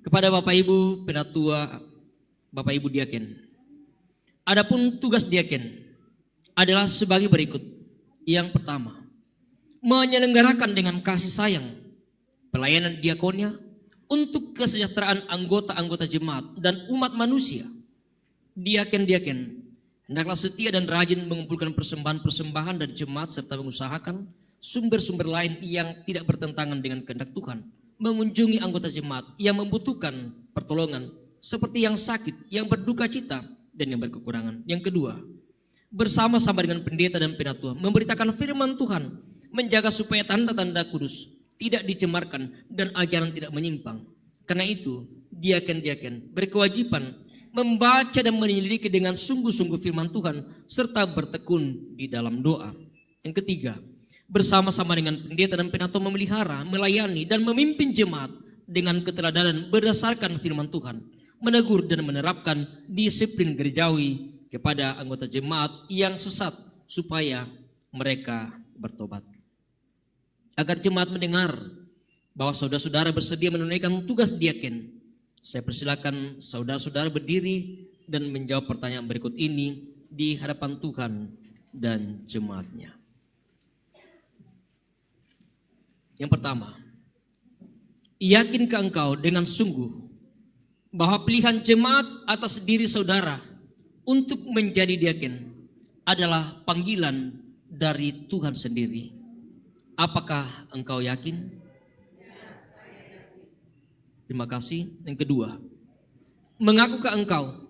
Kepada Bapak Ibu penatua, Bapak Ibu diaken, adapun tugas diaken adalah sebagai berikut. Yang pertama, menyelenggarakan dengan kasih sayang pelayanan diakonnya untuk kesejahteraan anggota-anggota jemaat dan umat manusia. Diaken-diaken hendaklah setia dan rajin mengumpulkan persembahan-persembahan dari jemaat serta mengusahakan sumber-sumber lain yang tidak bertentangan dengan kehendak Tuhan, mengunjungi anggota jemaat yang membutuhkan pertolongan seperti yang sakit, yang berduka cita, dan yang berkekurangan. Yang kedua, bersama-sama dengan pendeta dan penatua memberitakan firman Tuhan, menjaga supaya tanda-tanda kudus tidak dicemarkan dan ajaran tidak menyimpang. Karena itu, diaken-diaken berkewajiban membaca dan menyelidiki dengan sungguh-sungguh firman Tuhan serta bertekun di dalam doa. Yang ketiga, bersama-sama dengan pendeta dan penatua memelihara, melayani dan memimpin jemaat dengan keteladanan berdasarkan firman Tuhan, menegur dan menerapkan disiplin gerejawi kepada anggota jemaat yang sesat supaya mereka bertobat. Agar jemaat mendengar bahwa saudara-saudara bersedia menunaikan tugas diaken, saya persilakan saudara-saudara berdiri dan menjawab pertanyaan berikut ini di hadapan Tuhan dan jemaatnya. Yang pertama, yakinkah engkau dengan sungguh bahwa pilihan jemaat atas diri saudara untuk menjadi diaken adalah panggilan dari Tuhan sendiri? Apakah engkau yakin? Terima kasih. Yang kedua, mengakukah engkau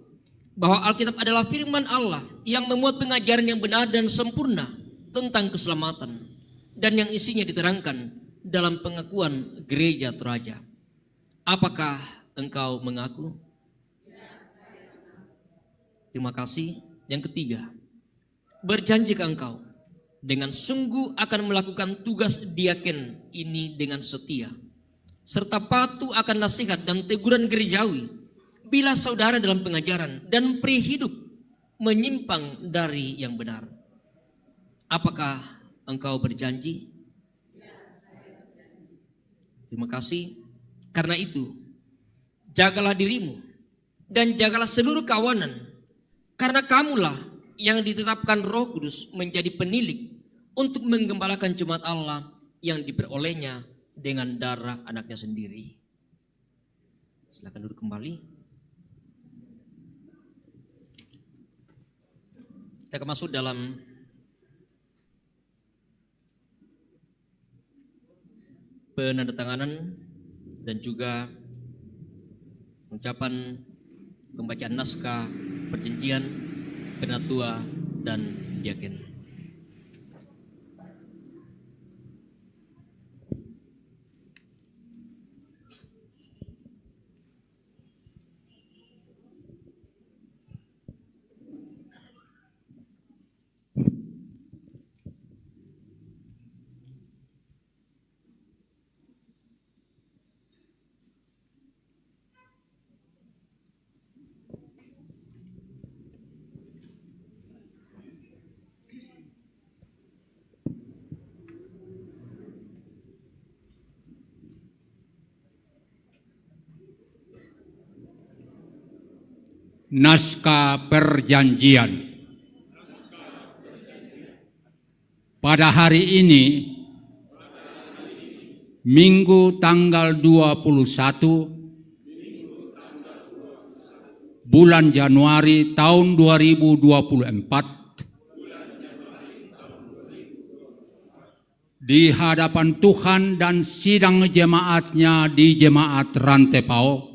bahwa Alkitab adalah firman Allah yang memuat pengajaran yang benar dan sempurna tentang keselamatan dan yang isinya diterangkan dalam pengakuan gereja Toraja? Apakah engkau mengaku? Terima kasih. Yang ketiga, berjanjikah engkau dengan sungguh akan melakukan tugas diaken ini dengan setia, serta patuh akan nasihat dan teguran gerejawi bila saudara dalam pengajaran dan pri hidup menyimpang dari yang benar? Apakah engkau berjanji? Terima kasih. Karena itu, jagalah dirimu dan jagalah seluruh kawanan, karena kamulah yang ditetapkan Roh Kudus menjadi penilik untuk menggembalakan jemaat Allah yang diperolehnya dengan darah anaknya sendiri. Silakan duduk kembali. Kita akan masuk dalam penandatanganan dan juga ucapan pembacaan naskah perjanjian penatua dan diaken. Naskah perjanjian. Pada hari ini, Minggu tanggal 21 bulan Januari tahun 2024, di hadapan Tuhan dan sidang jemaatnya di Jemaat Rantepao,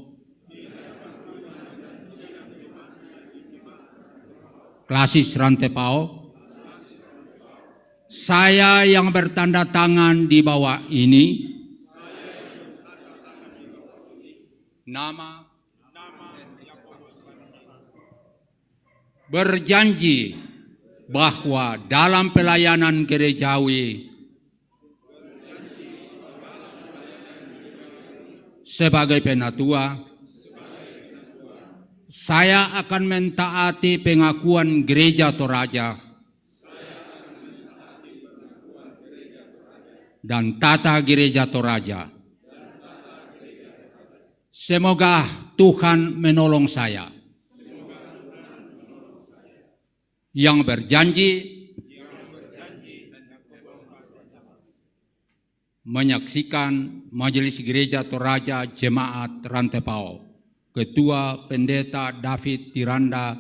Klasis Rantepao, saya yang bertanda tangan di bawah ini, nama berjanji bahwa dalam pelayanan gerejawi sebagai penatua, saya akan mentaati pengakuan Gereja Toraja dan tata Gereja Toraja. Semoga Tuhan menolong saya. Yang berjanji menyaksikan Majelis Gereja Toraja Jemaat Rantepao, Ketua Pendeta David Tiranda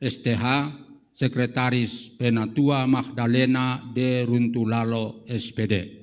STH, Sekretaris Penatua Magdalena de Runtulalo SPD.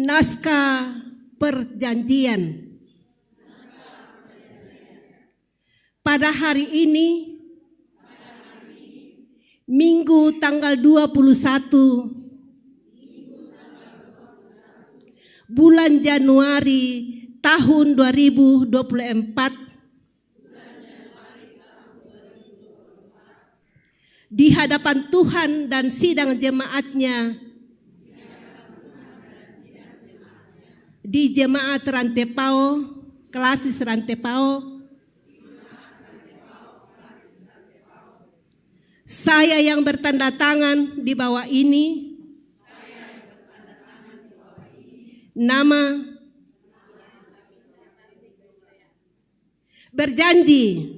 Naskah perjanjian. Pada hari ini, Minggu tanggal 21 bulan Januari tahun 2024, di hadapan Tuhan dan sidang jemaatnya di Jemaat Rantepao, Klasis Rantepao, saya yang bertanda tangan di bawah ini, nama, berjanji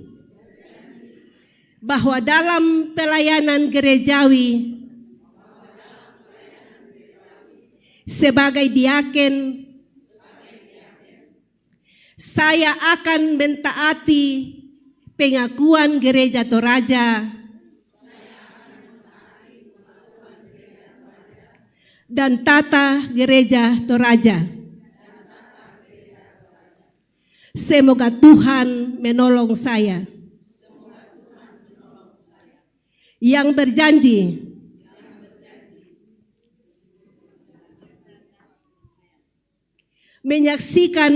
bahwa dalam pelayanan gerejawi sebagai diaken, saya akan mentaati pengakuan Gereja Toraja dan tata Gereja Toraja. Semoga Tuhan menolong saya. Yang berjanji menyaksikan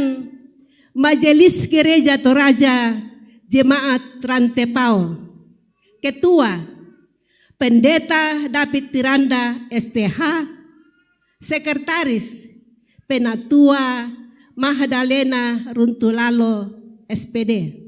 Majelis Gereja Toraja Jemaat Rantepao, Ketua Pendeta David Piranda STH, Sekretaris Penatua Mahdalena Runtulalo SPD.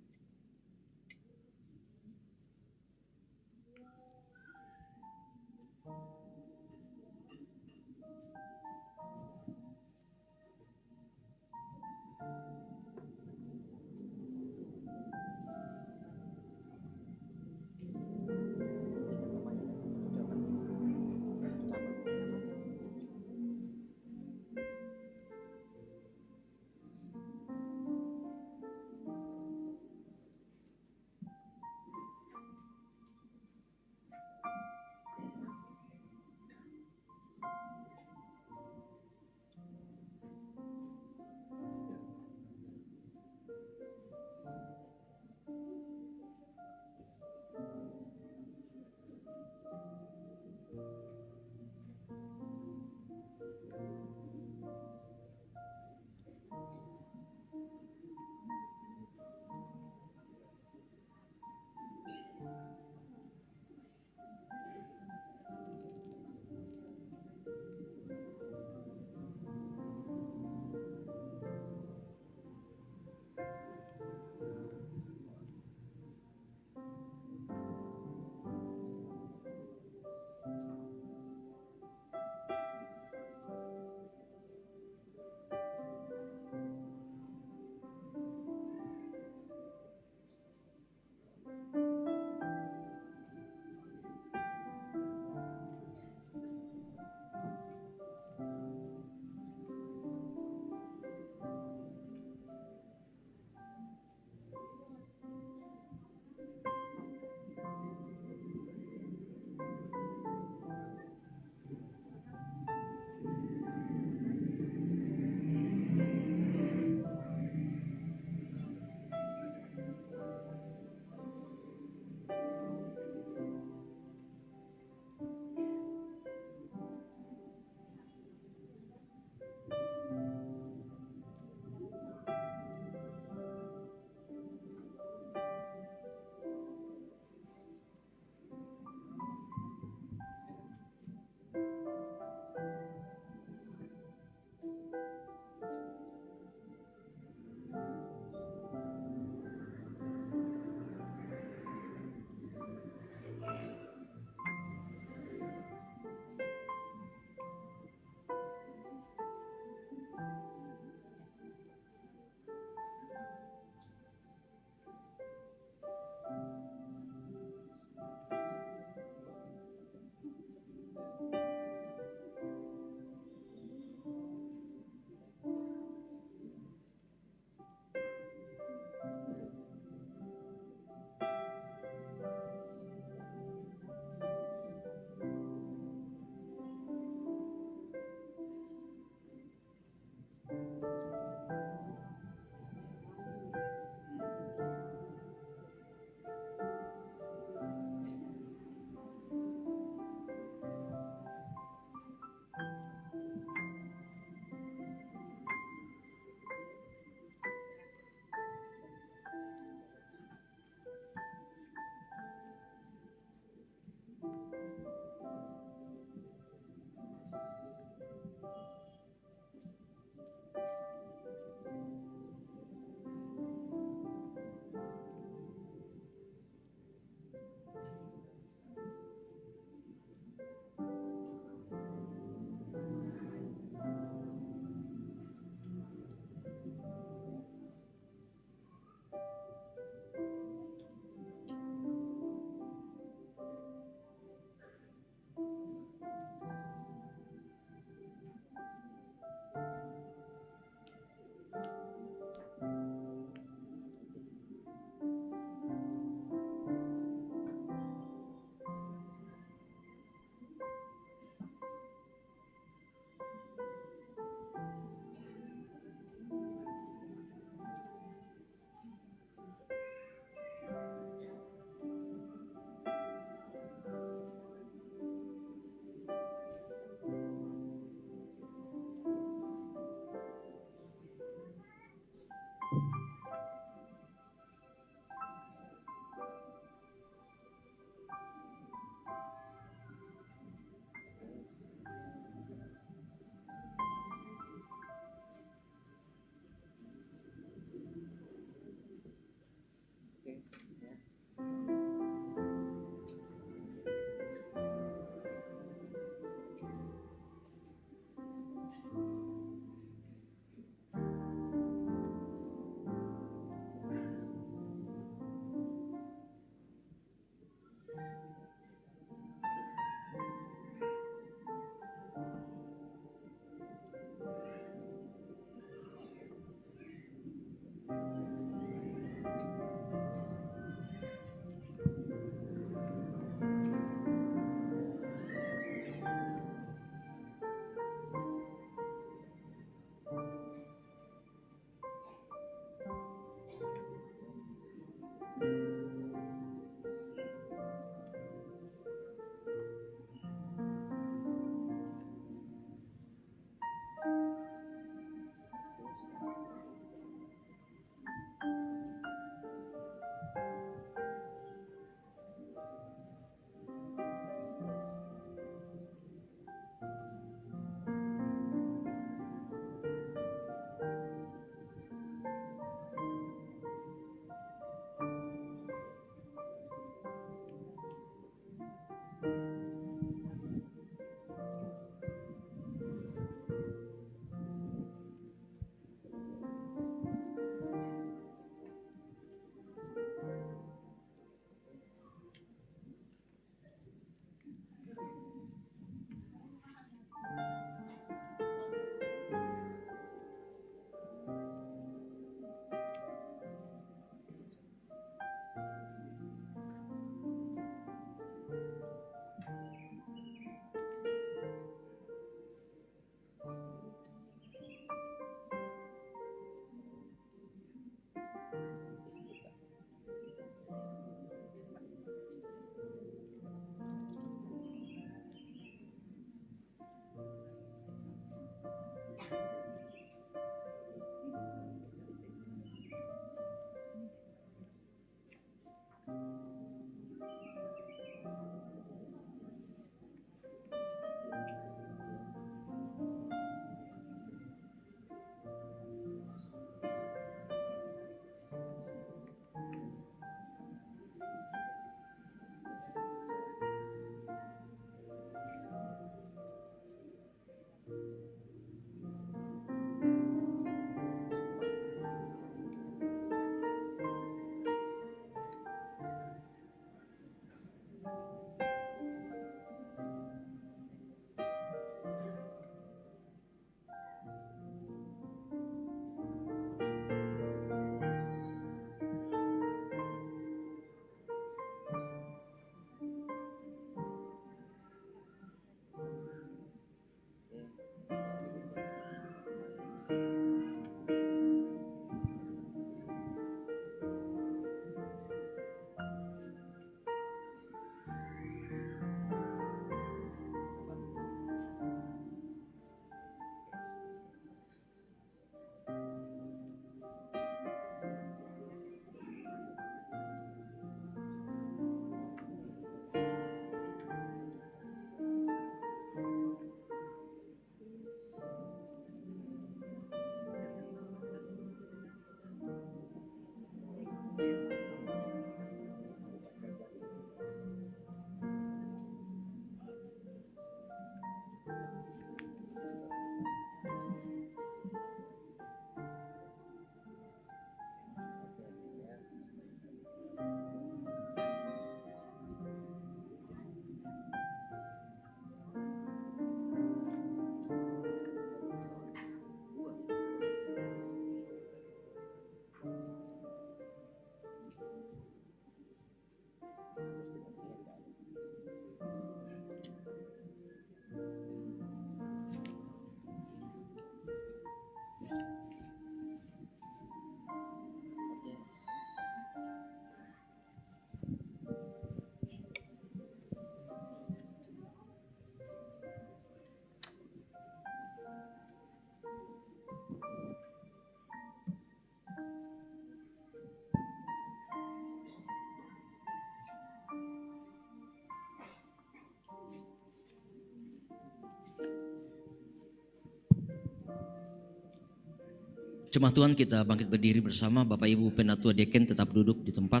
Jemaat Tuhan, kita bangkit berdiri bersama. Bapak Ibu Penatua Deken tetap duduk di tempat.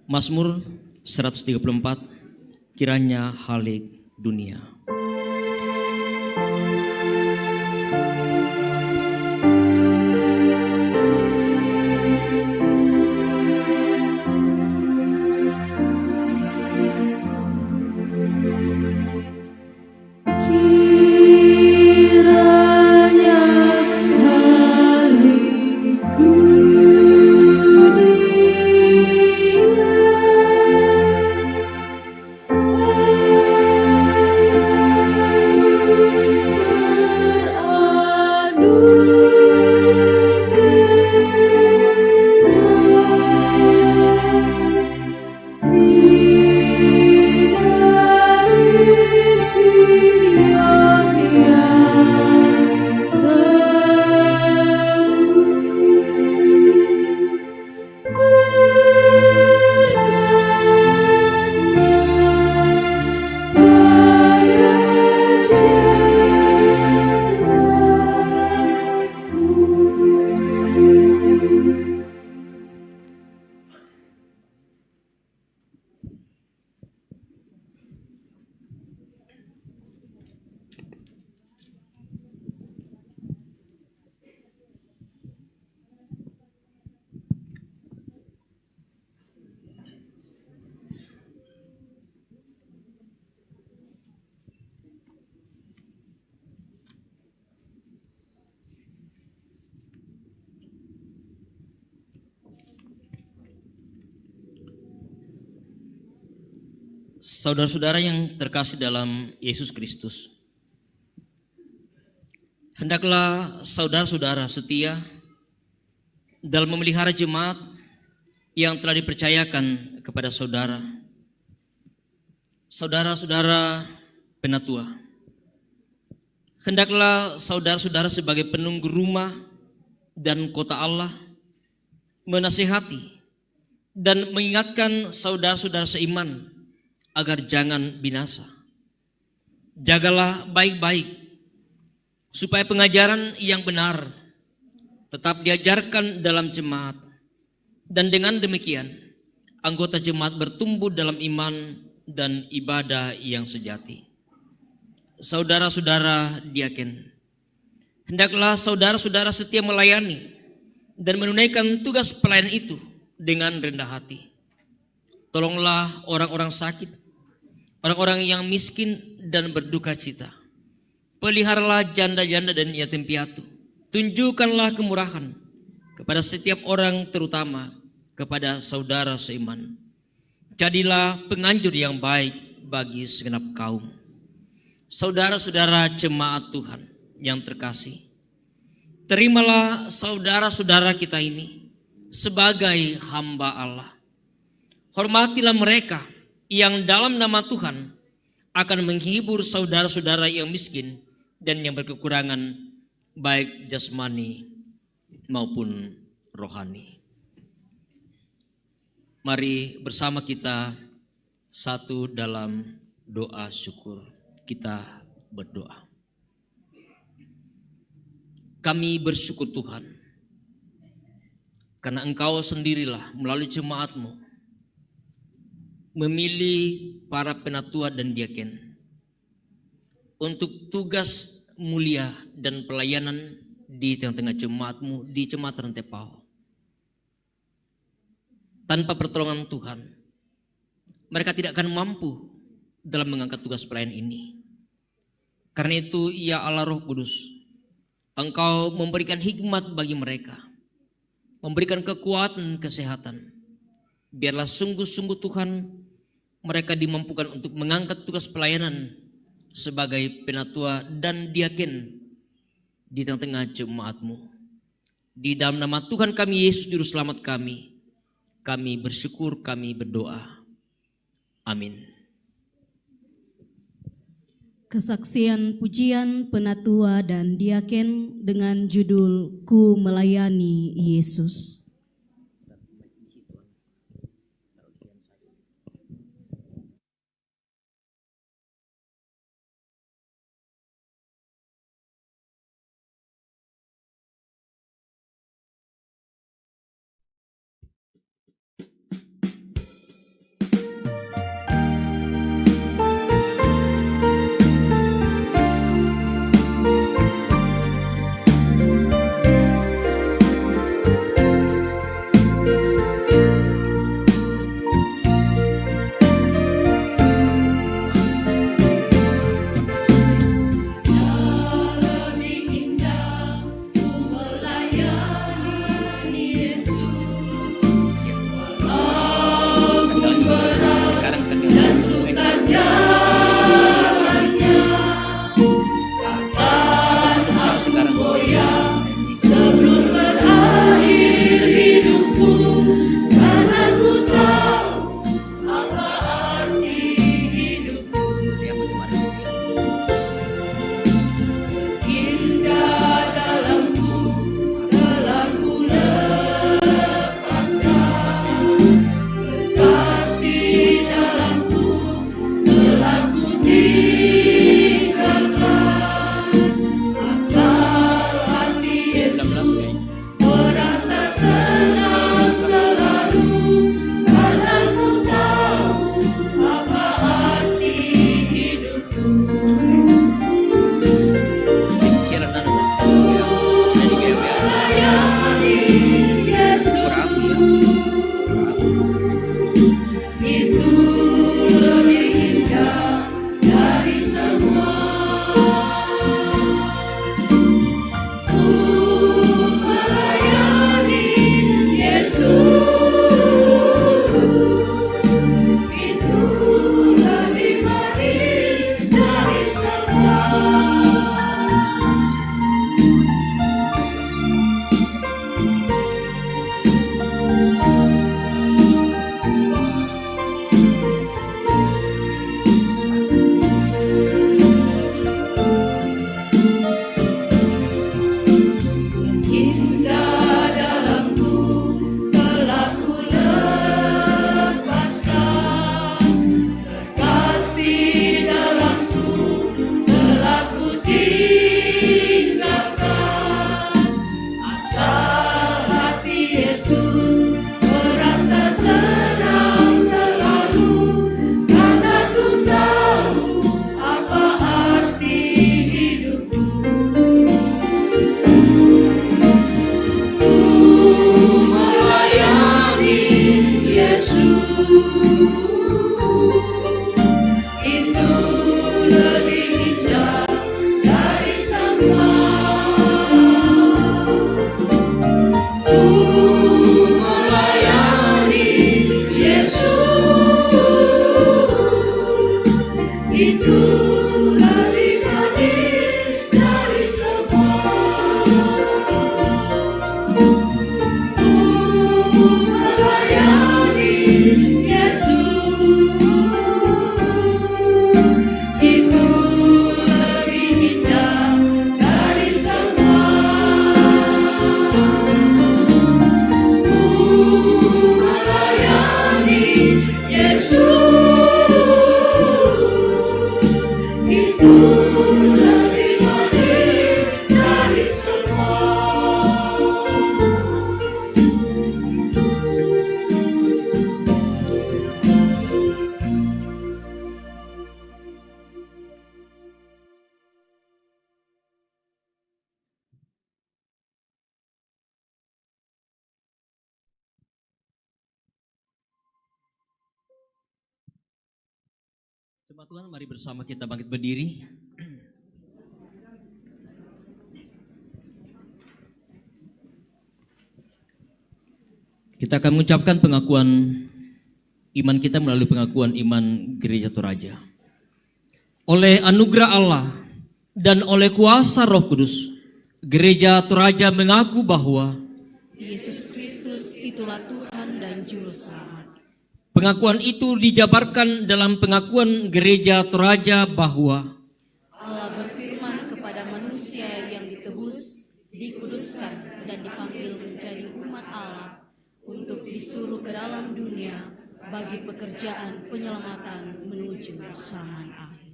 Mazmur 134, kiranya halik dunia. Kiranya halik Saudara-saudara yang terkasih dalam Yesus Kristus, hendaklah saudara-saudara setia dalam memelihara jemaat yang telah dipercayakan kepada saudara. Saudara-saudara penatua, hendaklah saudara-saudara sebagai penunggu rumah dan kota Allah menasihati dan mengingatkan saudara-saudara seiman agar jangan binasa. Jagalah baik-baik supaya pengajaran yang benar tetap diajarkan dalam jemaat, dan dengan demikian anggota jemaat bertumbuh dalam iman dan ibadah yang sejati. Saudara-saudara diaken, hendaklah saudara-saudara setia melayani dan menunaikan tugas pelayanan itu dengan rendah hati. Tolonglah orang-orang sakit orang-orang yang miskin dan berduka cita. Peliharalah janda-janda dan yatim piatu. Tunjukkanlah kemurahan kepada setiap orang, terutama kepada saudara seiman. Jadilah penganjur yang baik bagi segenap kaum. Saudara-saudara jemaat Tuhan yang terkasih, terimalah saudara-saudara kita ini sebagai hamba Allah. Hormatilah mereka yang dalam nama Tuhan akan menghibur saudara-saudara yang miskin dan yang berkekurangan, baik jasmani maupun rohani. Mari bersama kita satu dalam doa syukur. Kita berdoa. Kami bersyukur Tuhan, karena Engkau sendirilah melalui jemaat-Mu memilih para penatua dan diaken untuk tugas mulia dan pelayanan di tengah-tengah jemaat-Mu di Jemaat Rantepao. Tanpa pertolongan Tuhan, mereka tidak akan mampu dalam mengangkat tugas pelayan ini. Karena itu, ya Allah Roh Kudus, Engkau memberikan hikmat bagi mereka, memberikan kekuatan, kesehatan. Biarlah sungguh-sungguh Tuhan, mereka dimampukan untuk mengangkat tugas pelayanan sebagai penatua dan diaken di tengah-tengah jemaat-Mu. Di dalam nama Tuhan kami Yesus Juru Selamat kami bersyukur, kami berdoa. Amin. Kesaksian pujian penatua dan diaken dengan judul Ku Melayani Yesus. itu lebih manis dari semua. Melayani Yesus itu lebih indah dari semua. Melayani Yesus itu lebih manis dari semua. Jemaat Tuhan, mari bersama kita bangkit berdiri. Kita akan mengucapkan pengakuan iman kita melalui pengakuan iman Gereja Toraja. Oleh anugerah Allah dan oleh kuasa Roh Kudus, Gereja Toraja mengaku bahwa Yesus Kristus itulah Tuhan dan Juru Selamat. pengakuan itu dijabarkan dalam pengakuan Gereja Toraja bahwa Allah berfirman kepada manusia yang ditebus, dikuduskan, dan dipanggil menjadi umat Allah untuk disuruh ke dalam dunia bagi pekerjaan penyelamatan menuju zaman akhir.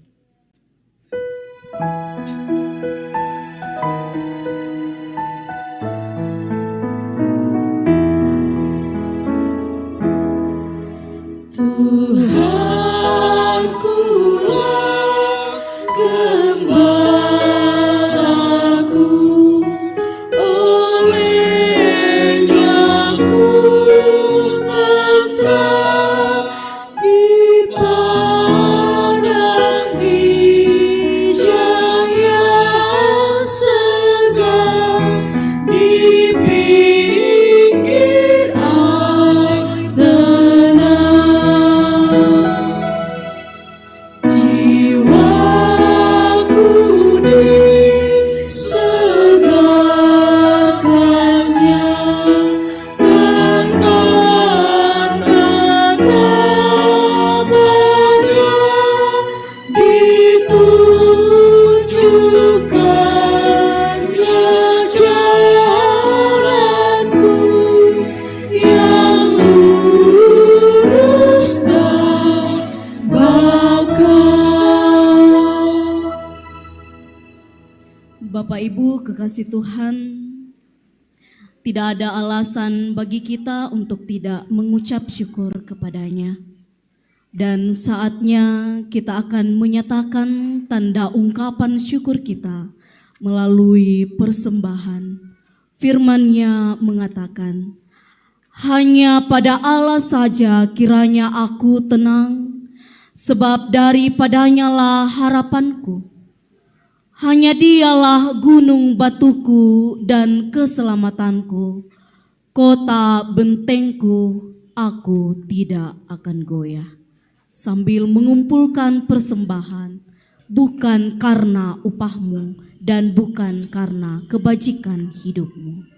Tuhankulah gembalaku, olehnya ku tentram di padang hijau yang segar, di pinggir air tenang. Jiwaku disegarkannya, dan karena namanya ditunjukkannya jalanku yang lurus dan bakal. Bapak Ibu kekasih Tuhan, tidak ada alasan bagi kita untuk tidak mengucap syukur kepadanya. Dan saatnya kita akan menyatakan tanda ungkapan syukur kita melalui persembahan. Firman-Nya mengatakan, hanya pada Allah saja kiranya aku tenang, sebab daripadanya lah harapanku. Hanya Dialah gunung batuku dan keselamatanku, kota bentengku, aku tidak akan goyah. Sambil mengumpulkan persembahan, bukan karena upahmu dan bukan karena kebajikan hidupmu.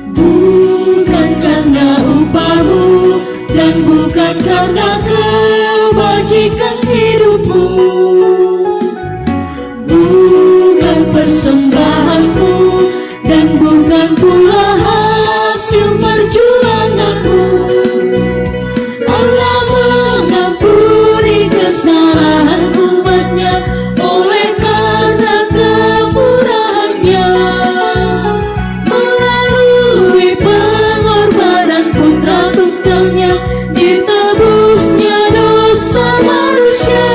Bukan karena upahmu dan bukan karena kebajikan hidupmu, bukan persembahanmu dan bukan pula hasil perjuanganmu. Allah mengampuni kesalahan umatnya oleh karena kemurahannya. Melalui pengorbanan putra tunggalnya, ditebusnya dosa manusia.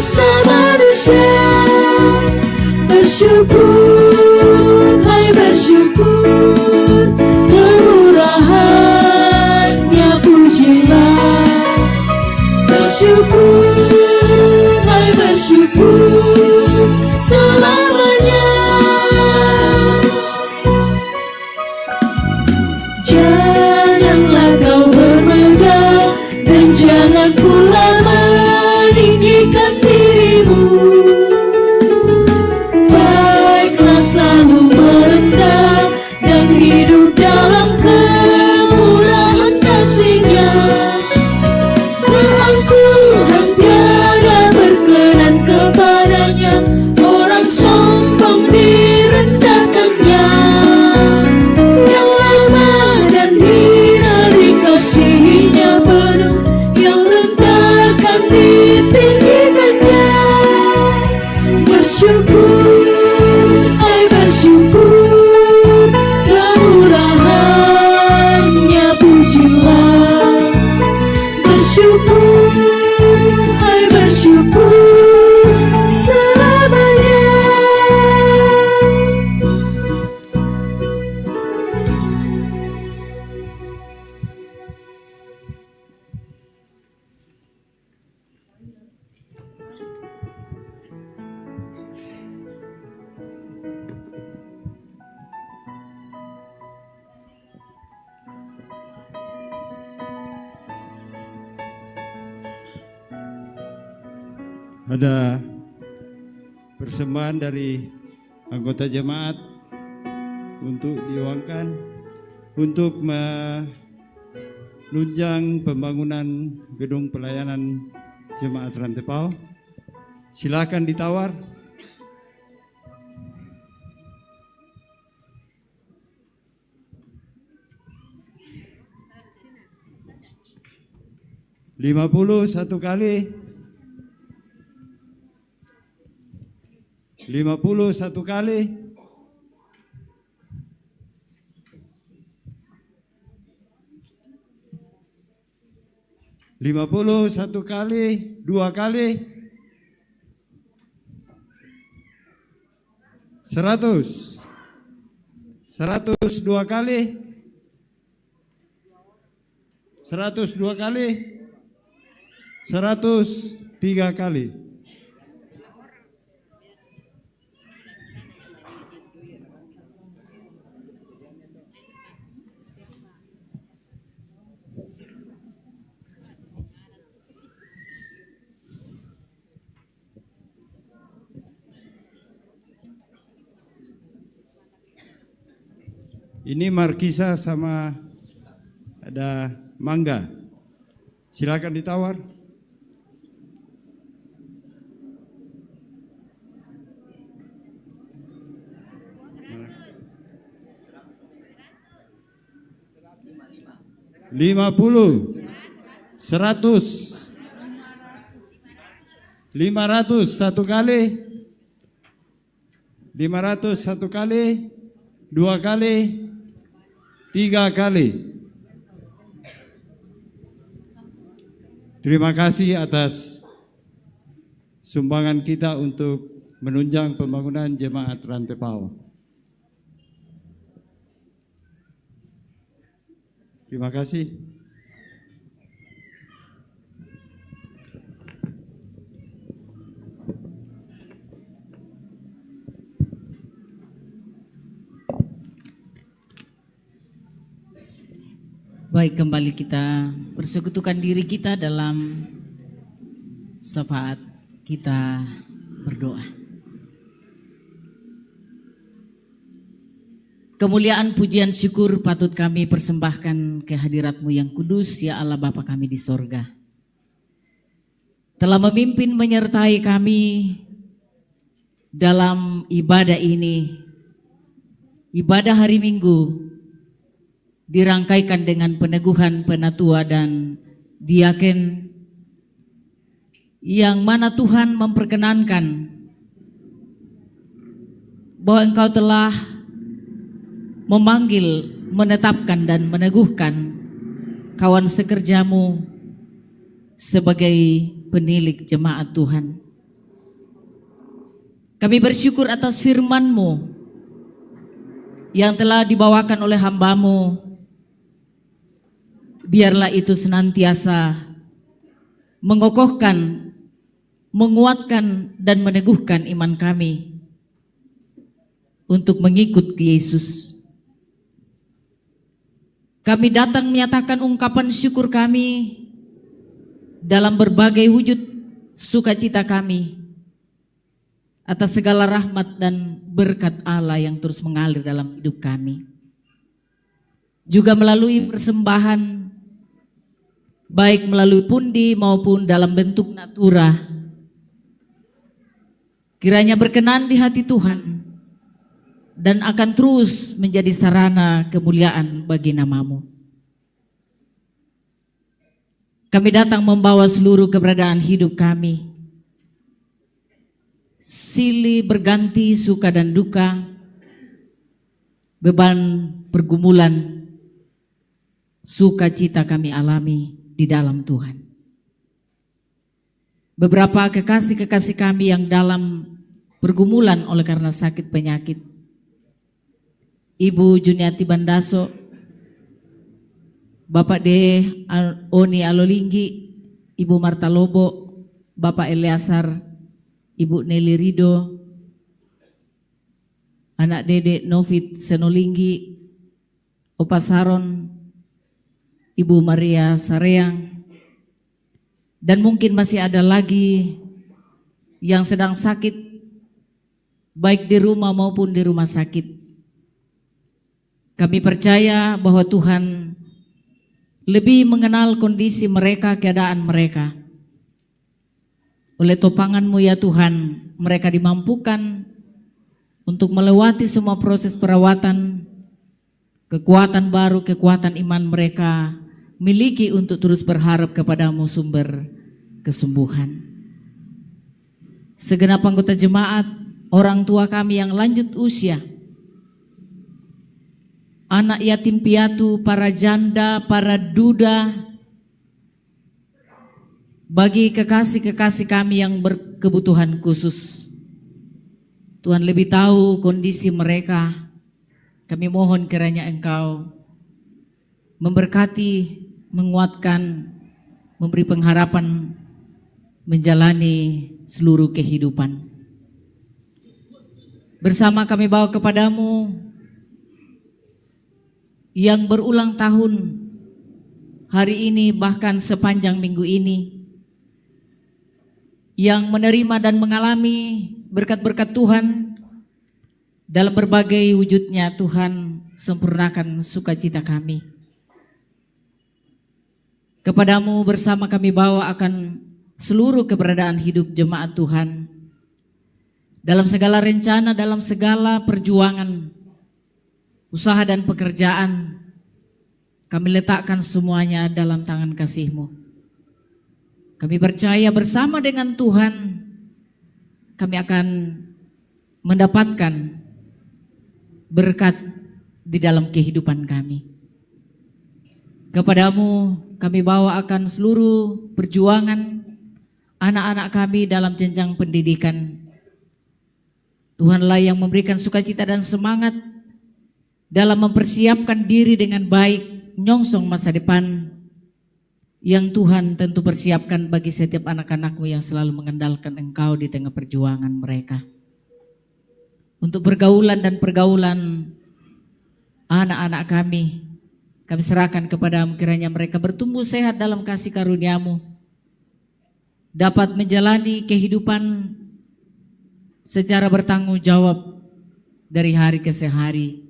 dosa manusia. Bersyukur, hai bersyukur, kemurahan-Nya pujilah. Bersyukur, hai bersyukur, selamanya. Janganlah kau bermegah dan jangan pula meninggikan dirimu. Baiklah selalu merendah dan hidup dalam kemurahan kasih-Nya. Keangkuhan tiada berkenan kepadanya, orang sombong direndahkannya. Yang lemah dan hina dikasihinya penuh, yang rendah akan ditinggikannya. Bersyukur, hai bersyukur, kemurahan-Nya pujilah. Bersyukur, hai bersyukur, selamanya. Ada persembahan dari anggota jemaat untuk diuangkan untuk menunjang pembangunan gedung pelayanan jemaat Rantepao. Silakan ditawar. $50 satu kali. 50 satu kali. $50 satu kali, 2 kali. 100. 100 2 kali. 100 2 kali. 100 3 kali. Ini markisa sama ada mangga. Silakan ditawar. $50, 100, 500 satu kali, 500 satu kali, 2 kali, 3 kali. Terima kasih atas sumbangan kita untuk menunjang pembangunan jemaat Rantepao. Terima kasih. Baik, kembali kita persekutukan diri kita dalam syafaat kita berdoa. Kemuliaan, pujian, syukur patut kami persembahkan ke hadirat-Mu yang kudus, ya Allah Bapa kami di sorga. Telah memimpin menyertai kami dalam ibadah ini, ibadah hari Minggu, dirangkaikan dengan peneguhan penatua dan diaken yang mana Tuhan memperkenankan bahwa Engkau telah memanggil, menetapkan dan meneguhkan kawan sekerjamu sebagai penilik jemaat Tuhan. Kami bersyukur atas firman-Mu yang telah dibawakan oleh hamba-Mu. Biarlah itu senantiasa mengokohkan, menguatkan, dan meneguhkan iman kami untuk mengikut Yesus. Kami datang menyatakan ungkapan syukur kami dalam berbagai wujud sukacita kami atas segala rahmat dan berkat Allah yang terus mengalir dalam hidup kami. Juga melalui persembahan, baik melalui pundi maupun dalam bentuk natura, kiranya berkenan di hati Tuhan dan akan terus menjadi sarana kemuliaan bagi nama-Mu. Kami datang membawa seluruh keberadaan hidup kami, silih berganti suka dan duka, beban pergumulan, sukacita kami alami di dalam Tuhan. Beberapa kekasih-kekasih kami yang dalam pergumulan oleh karena sakit penyakit, Ibu Juniati Bandaso, Bapak D. Oni Alolinggi, Ibu Marta Lobo, Bapak Eleazar, Ibu Nelly Rido, anak Dede Novit Senolinggi, Opa Saron, Ibu Maria Sareang, dan mungkin masih ada lagi yang sedang sakit baik di rumah maupun di rumah sakit. Kami percaya bahwa Tuhan lebih mengenal kondisi mereka, keadaan mereka. Oleh topangan-Mu ya Tuhan, mereka dimampukan untuk melewati semua proses perawatan, kekuatan baru, kekuatan iman mereka miliki untuk terus berharap kepada-Mu sumber kesembuhan. Segenap anggota jemaat, orang tua kami yang lanjut usia, anak yatim piatu, para janda, para duda, bagi kekasih-kekasih kami yang berkebutuhan khusus, Tuhan lebih tahu kondisi mereka. Kami mohon kiranya Engkau memberkati, menguatkan, memberi pengharapan menjalani seluruh kehidupan. Bersama kami bawa kepada-Mu yang berulang tahun hari ini, bahkan sepanjang minggu ini, yang menerima dan mengalami berkat-berkat Tuhan dalam berbagai wujudnya. Tuhan, sempurnakan sukacita kami. Kepada-Mu bersama kami bawa akan seluruh keberadaan hidup jemaat Tuhan, dalam segala rencana, dalam segala perjuangan, usaha dan pekerjaan. Kami letakkan semuanya dalam tangan kasih-Mu. Kami percaya bersama dengan Tuhan kami akan mendapatkan berkat di dalam kehidupan kami. Kepada-Mu kami bawa akan seluruh perjuangan anak-anak kami dalam jenjang pendidikan. Tuhanlah yang memberikan sukacita dan semangat dalam mempersiapkan diri dengan baik nyongsong masa depan yang Tuhan tentu persiapkan bagi setiap anak-anak-Mu yang selalu mengandalkan Engkau di tengah perjuangan mereka. Untuk pergaulan dan pergaulan anak-anak kami serahkan kepada-Mu, kiranya mereka bertumbuh sehat dalam kasih karunia-Mu, dapat menjalani kehidupan secara bertanggung jawab dari hari ke hari,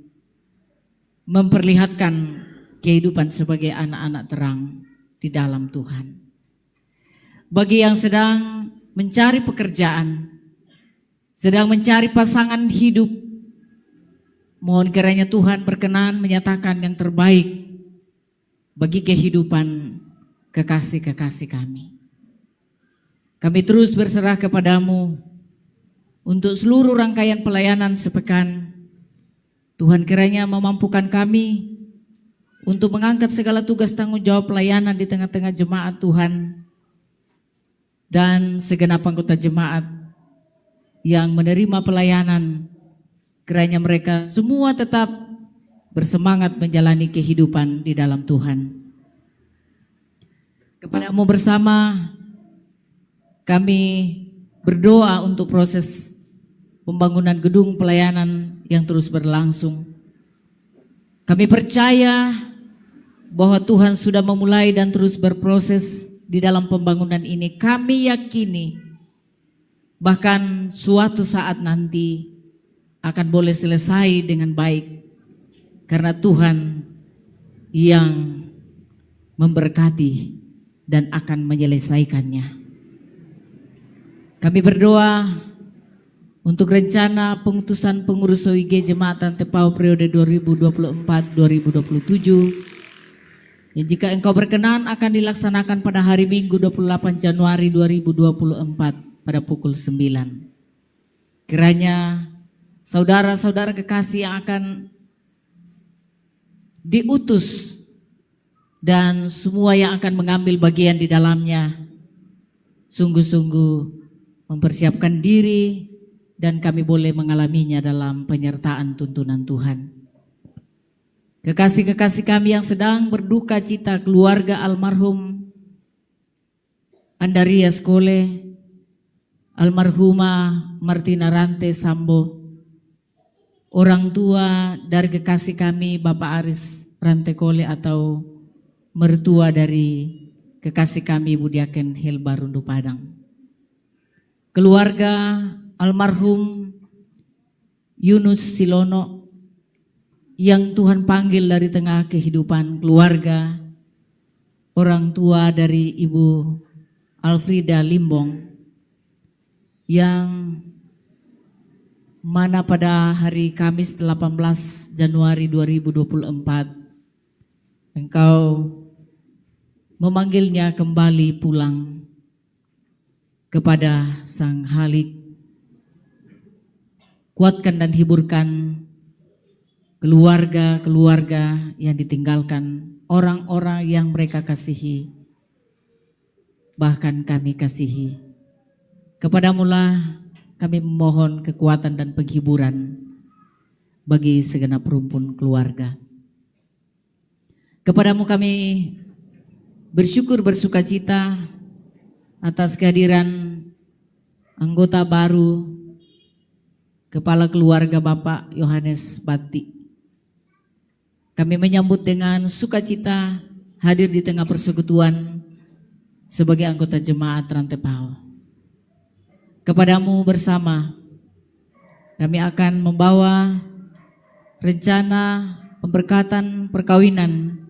memperlihatkan kehidupan sebagai anak-anak terang di dalam Tuhan. Bagi yang sedang mencari pekerjaan, sedang mencari pasangan hidup, mohon kiranya Tuhan berkenan menyatakan yang terbaik bagi kehidupan kekasih-kekasih kami. Kami terus berserah kepada-Mu untuk seluruh rangkaian pelayanan sepekan. Tuhan kiranya memampukan kami untuk mengangkat segala tugas tanggung jawab pelayanan di tengah-tengah jemaat Tuhan, dan segenap anggota jemaat yang menerima pelayanan, kiranya mereka semua tetap bersemangat menjalani kehidupan di dalam Tuhan. Kepadamu bersama kami berdoa untuk proses pembangunan gedung pelayanan yang terus berlangsung. Kami percaya bahwa Tuhan sudah memulai dan terus berproses di dalam pembangunan ini. Kami yakini bahkan suatu saat nanti akan boleh selesai dengan baik karena Tuhan yang memberkati dan akan menyelesaikannya. Kami berdoa untuk rencana pengutusan pengurus OIG Jemaat Rantai Pau periode 2024-2027 yang jika Engkau berkenan akan dilaksanakan pada hari Minggu 28 Januari 2024 pada pukul 9. Kiranya saudara-saudara kekasih yang akan diutus dan semua yang akan mengambil bagian di dalamnya sungguh-sungguh mempersiapkan diri dan kami boleh mengalaminya dalam penyertaan tuntunan Tuhan. Kekasih-kekasih kami yang sedang berduka cita, keluarga almarhum Andaria Skole, almarhumah Martina Rante Sambo, orang tua dari kekasih kami Bapak Aris Rante Kole atau mertua dari kekasih kami Budiaken Helba Rundu Padang. Keluarga almarhum Yunus Silono yang Tuhan panggil dari tengah kehidupan keluarga, orang tua dari Ibu Alfrida Limbong yang mana pada hari Kamis 18 Januari 2024 Engkau memanggilnya kembali pulang kepada Sang Halik. Kuatkan dan hiburkan keluarga-keluarga yang ditinggalkan, orang-orang yang mereka kasihi, bahkan kami kasihi. Kepadamulah kami memohon kekuatan dan penghiburan bagi segenap rumpun keluarga. Kepadamu kami bersyukur bersukacita atas kehadiran anggota baru Kepala Keluarga Bapak Yohanes Bati. Kami menyambut dengan sukacita hadir di tengah persekutuan sebagai anggota Jemaat Rantai Pau. Kepadamu bersama kami akan membawa rencana pemberkatan perkawinan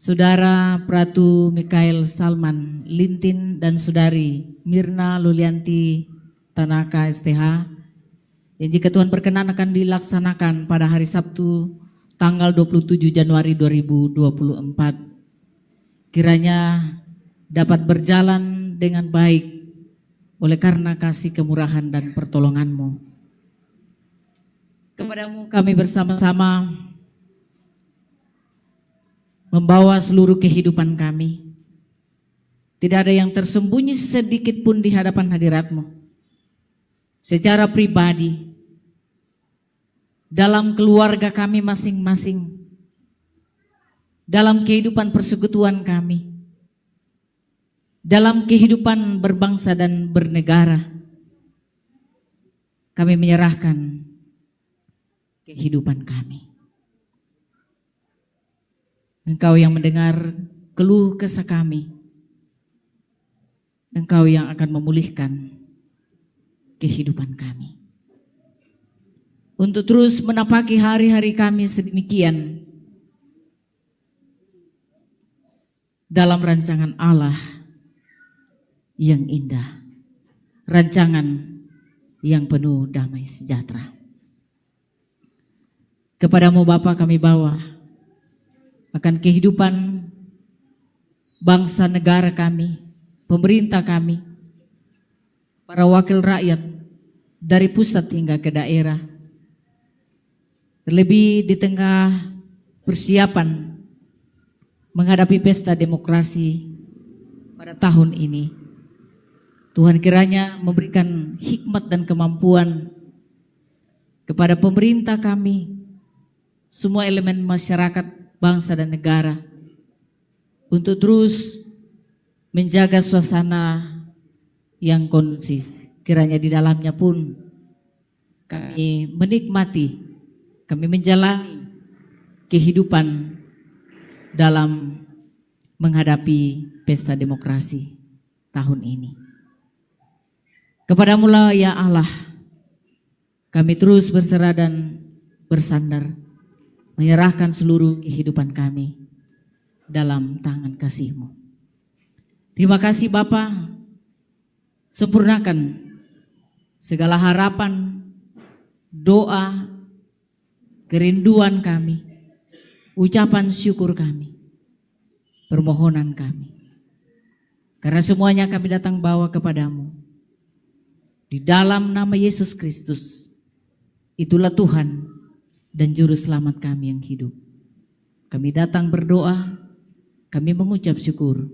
Saudara Pratu Mikael Salman Lintin dan Saudari Mirna Lulianti Tanaka STH yang jika Tuhan berkenan akan dilaksanakan pada hari Sabtu tanggal 27 Januari 2024. Kiranya dapat berjalan dengan baik oleh karena kasih kemurahan dan pertolongan-Mu. Kepadamu kami bersama-sama membawa seluruh kehidupan kami. Tidak ada yang tersembunyi sedikit pun di hadapan hadirat-Mu. Secara pribadi, dalam keluarga kami masing-masing, dalam kehidupan persekutuan kami, dalam kehidupan berbangsa dan bernegara, kami menyerahkan kehidupan kami. Engkau yang mendengar keluh kesah kami, Engkau yang akan memulihkan kehidupan kami. Untuk terus menapaki hari-hari kami sedemikian dalam rancangan Allah yang indah, rancangan yang penuh damai sejahtera. Kepadamu Bapa kami bawa akan kehidupan bangsa negara kami, pemerintah kami, para wakil rakyat dari pusat hingga ke daerah. Terlebih di tengah persiapan menghadapi pesta demokrasi pada tahun ini. Tuhan kiranya memberikan hikmat dan kemampuan kepada pemerintah kami, semua elemen masyarakat, bangsa dan negara, untuk terus menjaga suasana yang kondusif. Kiranya di dalamnya pun kami menikmati, kami menjalani kehidupan dalam menghadapi pesta demokrasi tahun ini. Kepadamu lah ya Allah, kami terus berserah dan bersandar, menyerahkan seluruh kehidupan kami dalam tangan kasih-Mu. Terima kasih Bapa, sempurnakan segala harapan, doa, kerinduan kami, ucapan syukur kami, permohonan kami. Karena semuanya kami datang bawa kepadamu. Di dalam nama Yesus Kristus, itulah Tuhan dan Juru Selamat kami yang hidup. Kami datang berdoa, kami mengucap syukur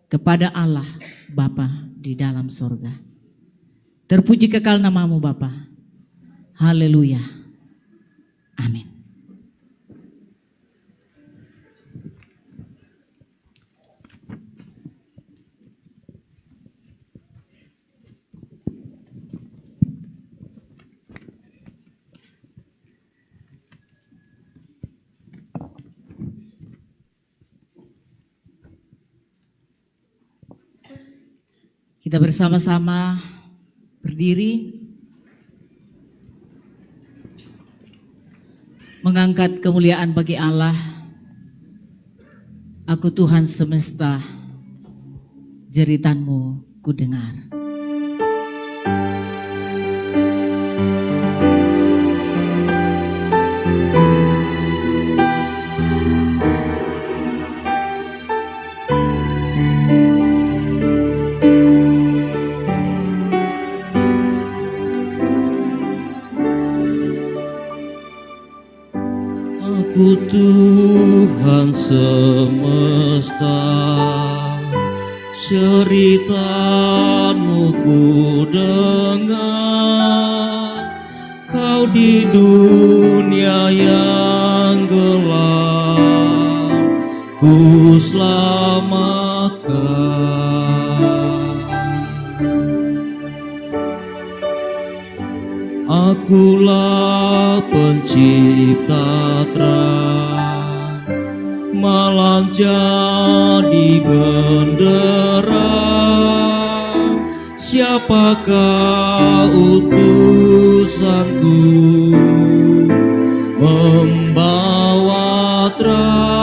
kepada Allah Bapa di dalam sorga. Terpuji kekal namamu Bapa. Haleluya. Amin. Kita bersama-sama berdiri, mengangkat kemuliaan bagi Allah. Aku Tuhan semesta, jeritanmu ku dengar. Aku Tuhan semesta, ceritamu ku dengar. Kau di dunia yang gelap, ku selamatkan. Akulah pencipta terang, malam jadi benderang. Siapakah utusanku membawa terang?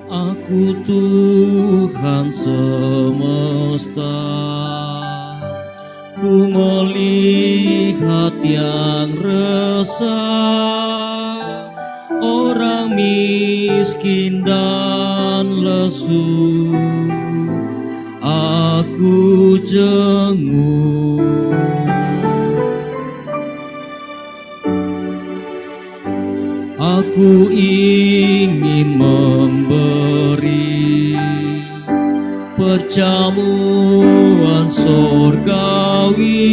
Aku Tuhan semesta, ku melihat yang resah, orang miskin dan lesu, aku jenguk. Aku ingin memberi perjamuan sorgawi.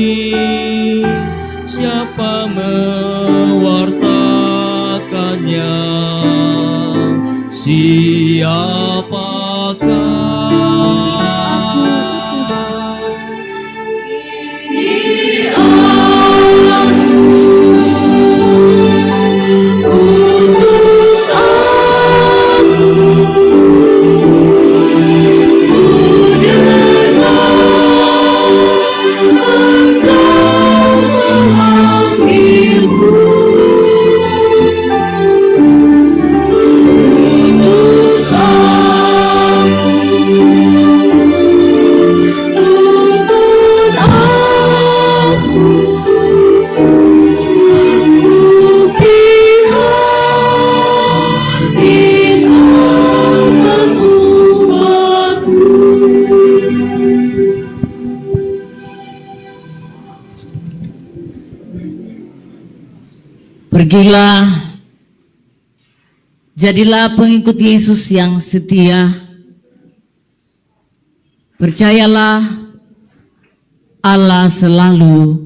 Siapa mewartakannya? Siapakah? Ini Allah Pergilah, jadilah pengikut Yesus yang setia. Percayalah, Allah selalu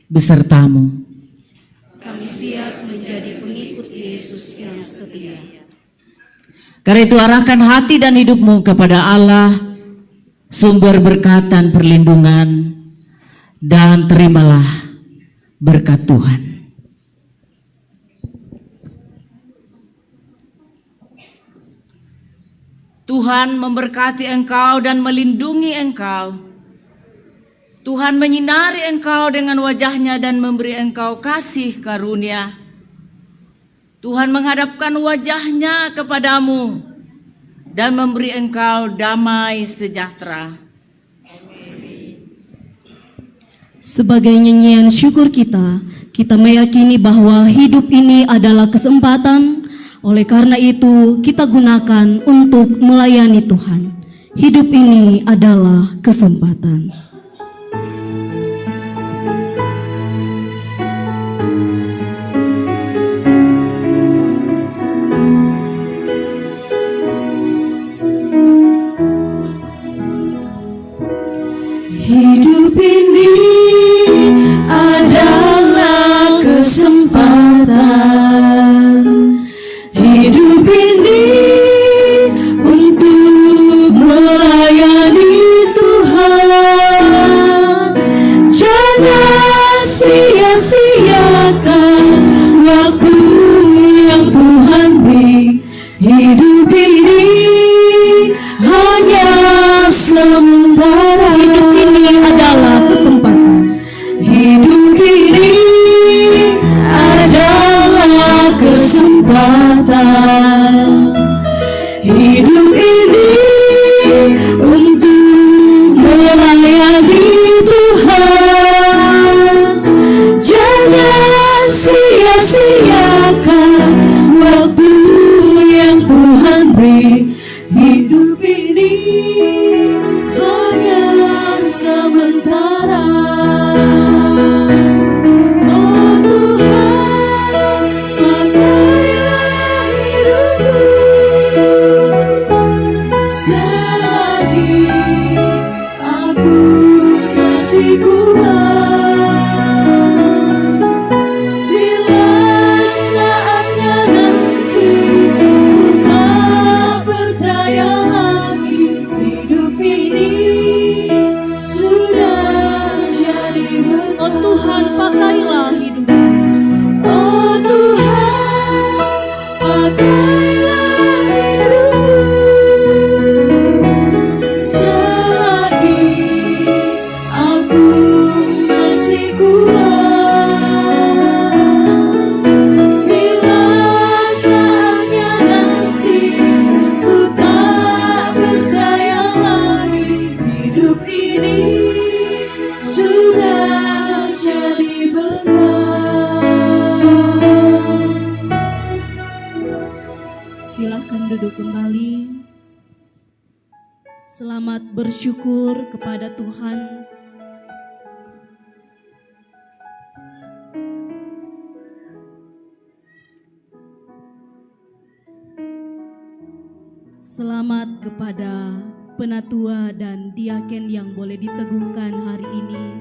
besertamu. Kami siap menjadi pengikut Yesus yang setia. Karena itu arahkan hati dan hidupmu kepada Allah, sumber berkat dan perlindungan, dan terimalah berkat Tuhan. Tuhan memberkati engkau dan melindungi engkau. Tuhan menyinari engkau dengan wajah-Nya dan memberi engkau kasih karunia. Tuhan menghadapkan wajah-Nya kepadamu dan memberi engkau damai sejahtera. Sebagai nyanyian syukur kita meyakini bahwa hidup ini adalah kesempatan. Oleh karena itu, kita gunakan untuk melayani Tuhan. Hidup ini adalah kesempatan. Hidup ini adalah kesempatan. Hidup ini untuk melayani Tuhan. Jangan sia-siakan waktu yang Tuhan beri. Hidup ini hanya sementara. Hidup ini adalah kesempatan. Hidup ini adalah kesempatan. Hidup ini untuk melayani Tuhan. Jangan sia-siakan waktu yang Tuhan beri. Hidup ini hanya sementara. Oh Tuhan, pakailah hidupku selagi aku masih kuat. Bila saatnya nanti ku tak berdaya lagi, hidup ini sudah jadi berkat. Oh Tuhan, pakailah hidupku. Oh Tuhan, pakailah hidupku selagi aku masih kuat. Bila saatnya nanti ku tak berdaya lagi, hidup ini sudah jadi berkat. Silakan duduk kembali. Selamat bersyukur kepada Tuhan. Selamat kepada penatua dan diaken yang boleh diteguhkan hari ini.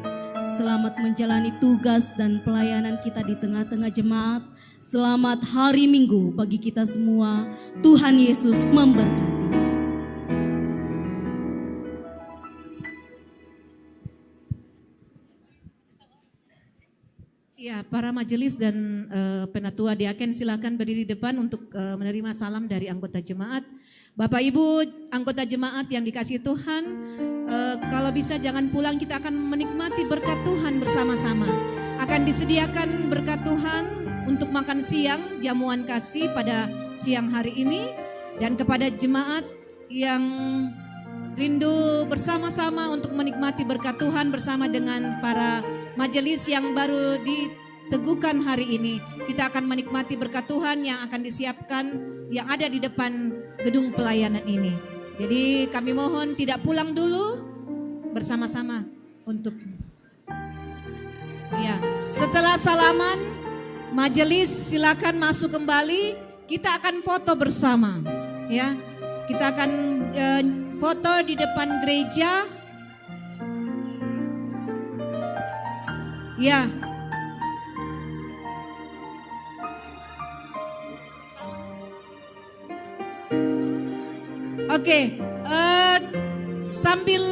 Selamat menjalani tugas dan pelayanan kita di tengah-tengah jemaat. Selamat hari Minggu bagi kita semua. Tuhan Yesus memberkati. Ya, para majelis dan penatua diaken silakan berdiri di depan untuk menerima salam dari anggota jemaat. Bapak Ibu anggota jemaat yang dikasihi Tuhan, kalau bisa jangan pulang, kita akan menikmati berkat Tuhan bersama-sama. Akan disediakan berkat Tuhan untuk makan siang, jamuan kasih pada siang hari ini. Dan kepada jemaat yang rindu bersama-sama untuk menikmati berkat Tuhan bersama dengan para majelis yang baru diteguhkan hari ini, kita akan menikmati berkat Tuhan yang akan disiapkan yang ada di depan gedung pelayanan ini. Jadi kami mohon tidak pulang dulu, bersama-sama untuk ya. Setelah salaman Majelis silakan masuk kembali. Kita akan foto bersama, ya. Kita akan foto di depan gereja. Ya. Oke, sambil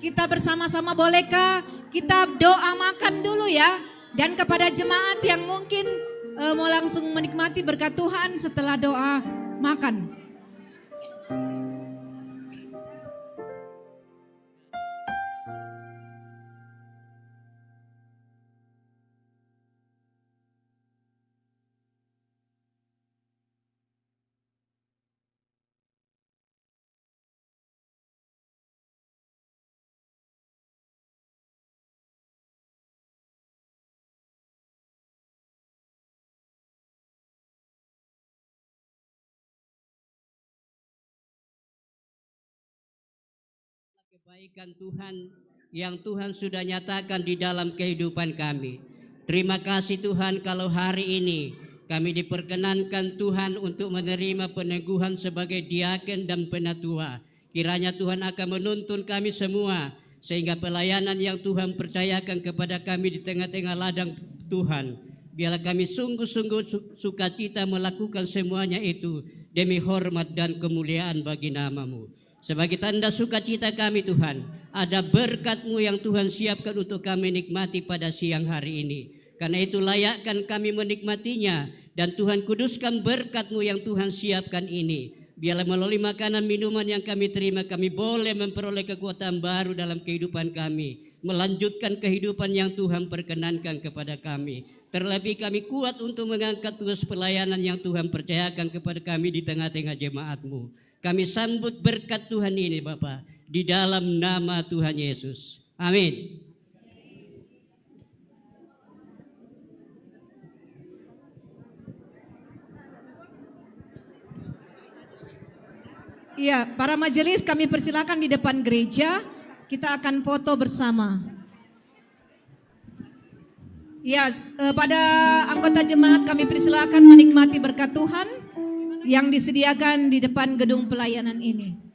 kita bersama-sama, bolehkah kita doa makan dulu ya? Dan kepada jemaat yang mungkin mau langsung menikmati berkat Tuhan setelah doa makan. Kebaikan Tuhan yang Tuhan sudah nyatakan di dalam kehidupan kami. Terima kasih Tuhan kalau hari ini kami diperkenankan Tuhan untuk menerima peneguhan sebagai diaken dan penatua. Kiranya Tuhan akan menuntun kami semua sehingga pelayanan yang Tuhan percayakan kepada kami di tengah-tengah ladang Tuhan, biarlah kami sungguh-sungguh sukacita melakukan semuanya itu demi hormat dan kemuliaan bagi nama-Mu. Sebagai tanda sukacita kami Tuhan, ada berkat-Mu yang Tuhan siapkan untuk kami nikmati pada siang hari ini. Karena itu layakkan kami menikmatinya, dan Tuhan kuduskan berkat-Mu yang Tuhan siapkan ini. Biarlah melalui makanan minuman yang kami terima, kami boleh memperoleh kekuatan baru dalam kehidupan kami, melanjutkan kehidupan yang Tuhan perkenankan kepada kami. Terlebih kami kuat untuk mengangkat tugas pelayanan yang Tuhan percayakan kepada kami di tengah-tengah jemaat-Mu. Kami sambut berkat Tuhan ini Bapa, di dalam nama Tuhan Yesus. Amin. Iya, para majelis kami persilakan di depan gereja. Kita akan foto bersama. Ya, pada anggota jemaat kami persilakan menikmati berkat Tuhan yang disediakan di depan gedung pelayanan ini.